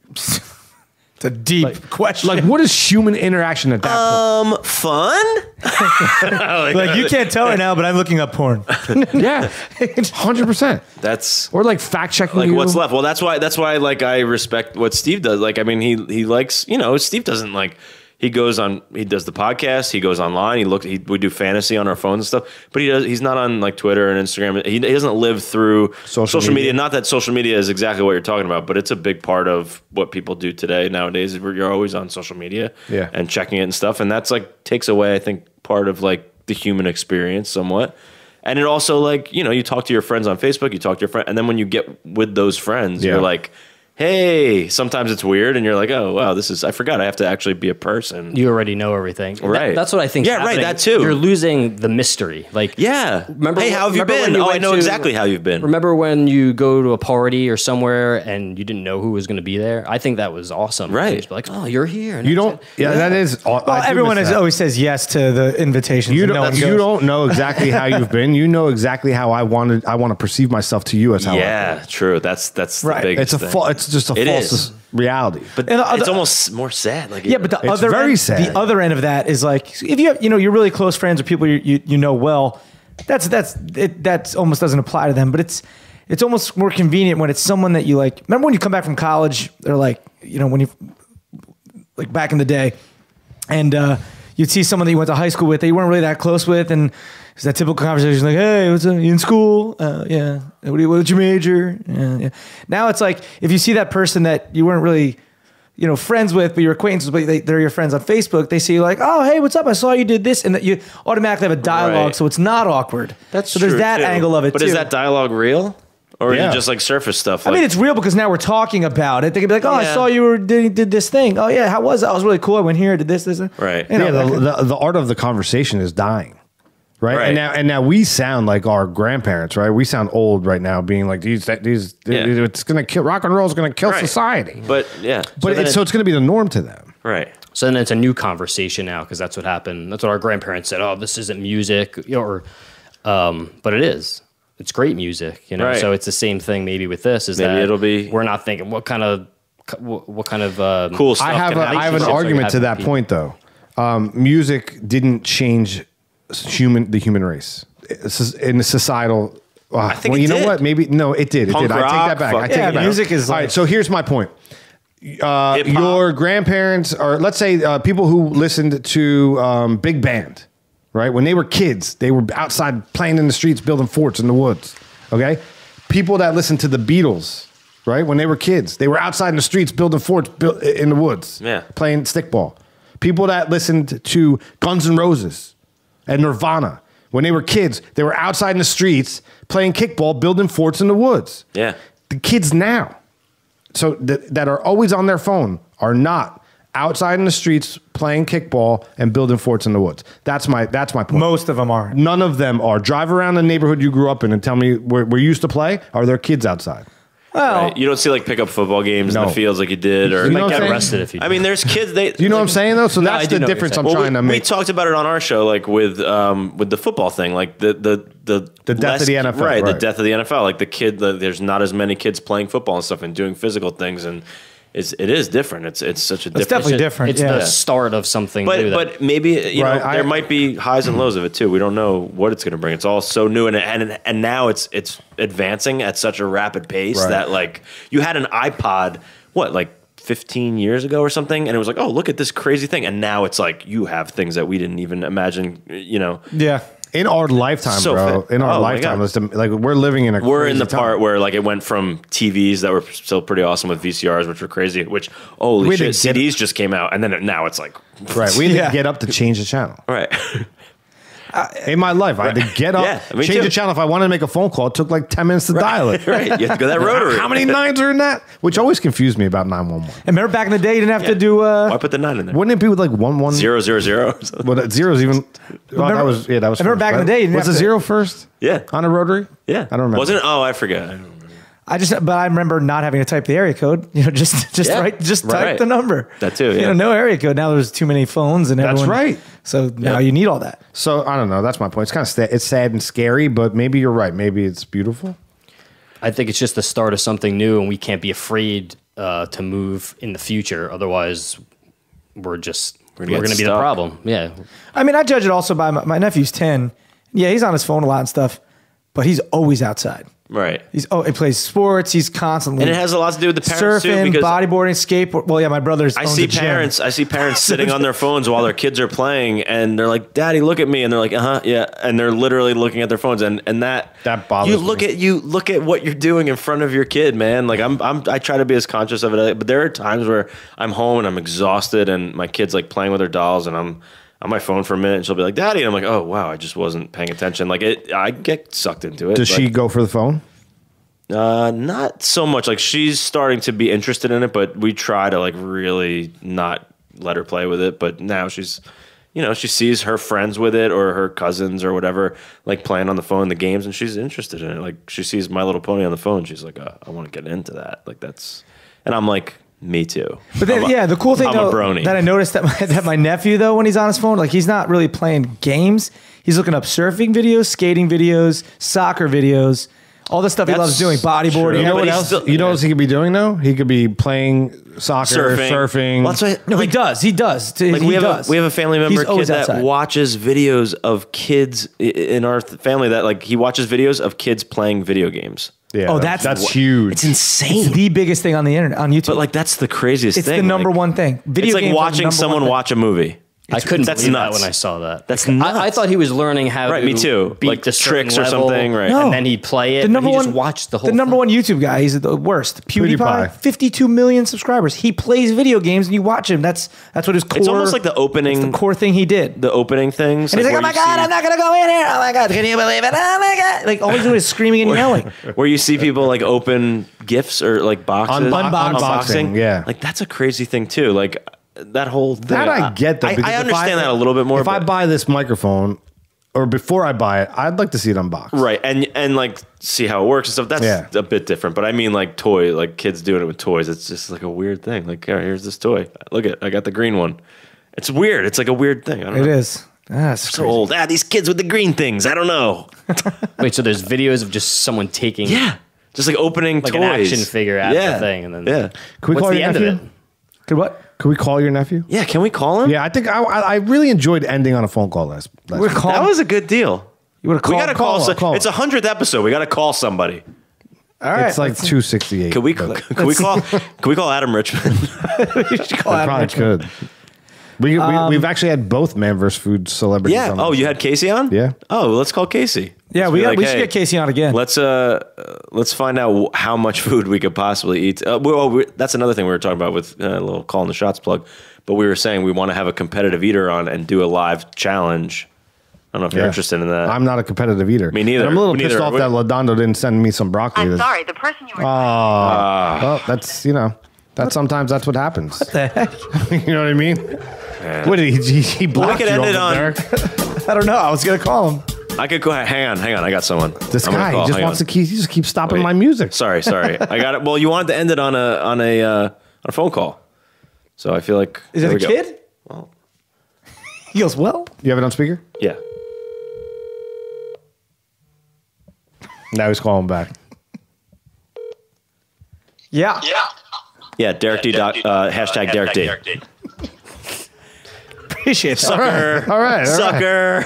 It's a deep question. Like, what is human interaction at that point? Fun? Like you can't tell right now, but I'm looking up porn. Yeah, 100%. That's Or like fact checking. like what's left. Well, that's why like I respect what Steve does. Like, I mean, he likes, Steve doesn't like, he does the podcast, he goes online, we do fantasy on our phones and stuff, but he's not on like Twitter and Instagram. He doesn't live through social media. Not that social media is exactly what you're talking about, but it's a big part of what people do today nowadays. You're always on social media and checking it and stuff. And that's like takes away, I think, part of like the human experience somewhat. And it also like, you talk to your friends on Facebook, you talk to your friend, and then when you get with those friends, you're like, hey, sometimes it's weird and you're like, oh, wow, I forgot I have to actually be a person. You already know everything. Right. That's what I think. Yeah, right, that too. You're losing the mystery. Like, Remember, hey, how have you remember when been? you I went know to- exactly how you've been. Remember when you go to a party or somewhere and you didn't know who was going to be there? I think that was awesome. Right. Just be like, oh, you're here. And You that's don't. it. Yeah, that is. Well, everyone always says yes to the invitations. You and no one don't. goes. You don't know exactly how you've been. You know exactly how I want to perceive myself to you as how. Yeah, true. That's the Right. biggest It's a thing. it's just a It false is. reality. But And it's almost more sad. Like Yeah, but the It's other very end, sad. the other end of that is like if you have, you're really close friends or people you know well, that's almost doesn't apply to them. But it's almost more convenient when it's someone that you like. Remember when you come back from college? They're like when you like back in the day, and you'd see someone that you went to high school with that you weren't really that close with, and it's that typical conversation like, hey, what's up? You in school? Yeah. What's your major? Yeah. Now it's like if you see that person that you weren't really friends with, but your acquaintances, but they're your friends on Facebook, they see you like, oh, hey, what's up? I saw you did this. And that you automatically have a dialogue, Right. so it's not awkward. So there's true, that too. angle of it, But too. is that dialogue real? Or is Yeah. it just like surface stuff? I mean, it's real because now we're talking about it. They can be like, oh, I Yeah. saw you did this thing. Oh, yeah, how was it? I was really cool. I went here, did this. Right. You know, Yeah, that kind- the art of the conversation is dying, right? Right. And now we sound like our grandparents, right? We sound old right now, being like these. It's gonna kill rock and roll is gonna kill Right. society. But yeah. But it's gonna be the norm to them. right. So then it's a new conversation now because that's what happened. That's what our grandparents said. Oh, this isn't music, but it is. It's great music, Right. So it's the same thing maybe with this. Is Maybe that it'll be- we're not thinking what kind of Cool stuff. I have can happen. I have an relationships are argument to having that people. point though. Music didn't change the human race. In the societal. I think well, it you know did. what? Maybe no, it did. Punk I take rock, that back. I fuck take yeah, it back. music is all like- right. So here's my point. your grandparents, or let's say people who listened to big band, right? When they were kids, they were outside playing in the streets, building forts in the woods. Okay, people that listened to the Beatles, right? When they were kids, they were outside in the streets building forts in the woods, playing stickball. People that listened to Guns N' Roses and Nirvana, when they were kids, they were outside in the streets playing kickball, building forts in the woods. Yeah. The kids now, so that are always on their phone, are not outside in the streets playing kickball and building forts in the woods. That's my point. Most of them are. None of them are. Drive around the neighborhood you grew up in and tell me where you used to play. Are there kids outside? Well, Right. You don't see like pickup football games in No. the fields like you did, or You know Might what get I'm saying? arrested if you do. I mean, there's kids. Do you know what I'm saying though? So No, that's I do the know what difference you're I'm saying. trying to we make. talked about it on our show, like with the football thing, like the death of the NFL, right? The right. death of the NFL, like there's not as many kids playing football and stuff and doing physical things, and it is different. It's such a different. definitely different. It's yeah. the start of something new. But maybe Right, there might be highs and lows of it too. We don't know what it's going to bring. It's all so new, and now it's advancing at such a rapid pace Right. that like you had an iPod, like 15 years ago or something, and it was like, oh, look at this crazy thing, and now it's like you have things that we didn't even imagine. Yeah. In our lifetime, So bro. fit. In our Oh, my lifetime, God. like we're living in a. We're in crazy the time. part where like it went from TVs that were still pretty awesome with VCRs, which were crazy. Which holy We shit, didn't get CDs just came out, and then now it's like Right, we had Yeah. to get up to change the channel. right. In my life, I had to get up, Yeah, me change too. the channel. If I wanted to make a phone call, it took like 10 minutes to dial it. Right, you have to go that rotary. How many nines are in that? Which always confused me about 911. And remember back in the day, you didn't have to do. Why put the 9 in there? Wouldn't it be with like 1-1? 000. Well, that zero's even. Well, that was that was. I remember first, back in right? the day, you didn't was have the to- zero first? Yeah. On a rotary? Yeah, I don't remember. Wasn't it? Oh, I forget. But I remember not having to type the area code. Just Yeah. type Right. the number. That too, You yeah. know, no area code. Now there's too many phones and That's everyone. right. So now Yeah. you need all that. So I don't know. That's my point. It's kind of it's sad and scary, but maybe you're right. Maybe it's beautiful. I think it's just the start of something new, and we can't be afraid to move in the future. Otherwise, we're gonna going get to be the stuck. problem. Yeah. I mean, I judge it also by my nephew's 10. Yeah, he's on his phone a lot and stuff, but he's always outside. Right. He plays sports. He's constantly And it has a lot to do with the parents surfing, too, because bodyboarding, skateboard. Well, yeah, my brother's. I owns see a gym. parents sitting on their phones while their kids are playing, and they're like, "Daddy, look at me," and they're like, yeah," and they're literally looking at their phones, and that bothers you look at what you're doing in front of your kid, man. Like I try to be as conscious of it, but there are times where I'm home and I'm exhausted, and my kid's like playing with her dolls, and I'm on my phone for a minute, and she'll be like, "Daddy," and I'm like, "Oh wow, I just wasn't paying attention." Like I get sucked into it. Does she go for the phone? Not so much. Like she's starting to be interested in it, but we try to like really not let her play with it. But now she's, she sees her friends with it or her cousins or whatever, like playing on the phone, the games, and she's interested in it. Like she sees My Little Pony on the phone. She's like, I want to get into that. Like and I'm like, me too. But then, the cool thing I'm though, a brony. that I noticed that my nephew though, when he's on his phone, like he's not really playing games. He's looking up surfing videos, skating videos, soccer videos, all the stuff he loves doing, bodyboarding. true. You know but what he's else? still- You know what else he could be doing though? He could be playing soccer, surfing. Well, that's why, No, he does. He does. Like He we have does. a family member He's kid always that outside. watches videos of kids in our family that like he watches videos of kids playing video games. Yeah, Oh, that's huge. It's insane. It's the biggest thing on the internet, on YouTube. But like that's the craziest it's thing. the number Like, one thing. Video it's like games are the watching number someone one thing. watch a movie. I couldn't that's believe nuts. that when I saw that. That's I nuts. thought he was learning how Right, to me too. beat Like the certain tricks or level, something, right. No. And then he'd play it. The number but he one, just watched the whole number thing. one YouTube guy. He's the worst. PewDiePie, PewDiePie. 52 million subscribers. He plays video games, and you watch him. That's what his core. It's almost like the opening, the core thing he did. the opening things. And he's like, where "Oh my you god, see- I'm not gonna go in here. Oh my god, can you believe it? Oh my god!" Like all he's doing is screaming and yelling. where you see people like open gifts or like boxes, Unboxing, yeah. Like that's a crazy thing too. Like that whole thing. That I get though. because I if understand that a little bit more. If I but- buy this microphone, or before I buy it, I'd like to see it unboxed. right, and like see how it works and stuff. That's Yeah. a bit different. But I mean, like like kids doing it with toys. It's just like a weird thing. Like, "Here, here's this toy. Look I got the green one. It's weird. It's like a weird thing. I don't It know. is. That's So old. These kids with the green things. I don't know. Wait, so there's videos of just someone taking Yeah, just like opening like toys. an action figure out of the thing, and then yeah. Can we what's call the your end nephew? of it? Could what? Can we call your nephew? Yeah, can we call him? Yeah, I think I really enjoyed ending on a phone call last We're week. calling. That was a good deal. You would have We called. got to call. call him. It's 100th episode. We got to call somebody. All right, It's like let's- 268. Can we call Adam Richmond? we should call Adam Probably Richmond. could. We've actually had both Man vs. Food celebrities. Yeah. on Oh, the you show. had Casey on? Yeah. Oh, well, let's call Casey. Yeah, Let's we be like, should hey, get Casey on again. Let's find out how much food we could possibly eat. That's another thing we were talking about with a little Callin The Shots plug. But we were saying we want to have a competitive eater on and do a live challenge. I don't know if you're interested in that. I'm not a competitive eater. Me neither. And I'm a little Me pissed neither. off that Lodondo didn't send me some broccoli. I'm sorry, the person you were Well, that's, sometimes that's what happens. What the heck? You know what I mean? What did he blocked could you end it over on- there? I don't know. I was gonna call him. I could go. Hang on. I got someone. This I'm gonna guy call. he just Hang wants on. to keep stopping Wait. my music. Sorry. I got it. Well, you wanted to end it on a phone call, so I feel like Is it there a we go. kid? Well, He goes, well. You have it on speaker? yeah. Now he's calling back. Yeah. Yeah. Derek D. Hashtag Derek D. Appreciate that. Sucker. All right. Sucker.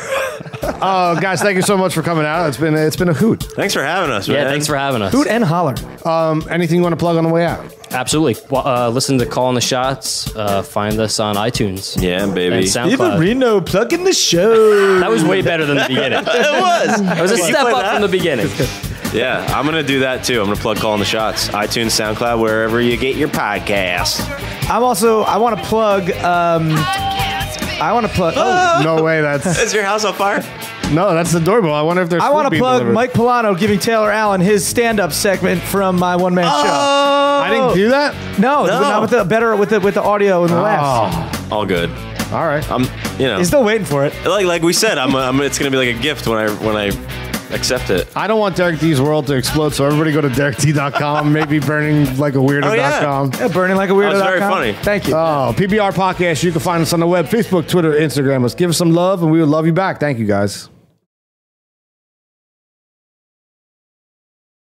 Oh, guys, thank you so much for coming out. It's been a hoot. Thanks for having us, man. Yeah, thanks for having us. Hoot and holler. Anything you want to plug on the way out? Absolutely. Well, listen to Callin The Shots. Find us on iTunes. Yeah, baby. And SoundCloud. Reno plugging the show. That was way better than the beginning. It was. It was a Did you step play up that? from the beginning. Yeah, I'm gonna do that too. I'm gonna plug Callin The Shots, iTunes, SoundCloud, wherever you get your podcast. I want to plug. Oh, No way. That's Is your house on fire? no. That's the doorbell. I wonder if there's. I food want to being plug delivered. Mike Polano giving Taylor Allen his stand-up segment from my one-man show. I didn't do that. No, No. not with the audio and the laughs. Oh, All good. all right. He's still waiting for it. Like we said, it's gonna be like a gift when I accept it. I don't want Derek D's world to explode, so everybody go to DerekD.com. Maybe burninglikeaweirdo.com. Yeah, burning like a weirdo. That was very funny. Thank you. Oh, PBR Podcast. You can find us on the web, Facebook, Twitter, Instagram. Let's give us some love, and we would love you back. Thank you, guys.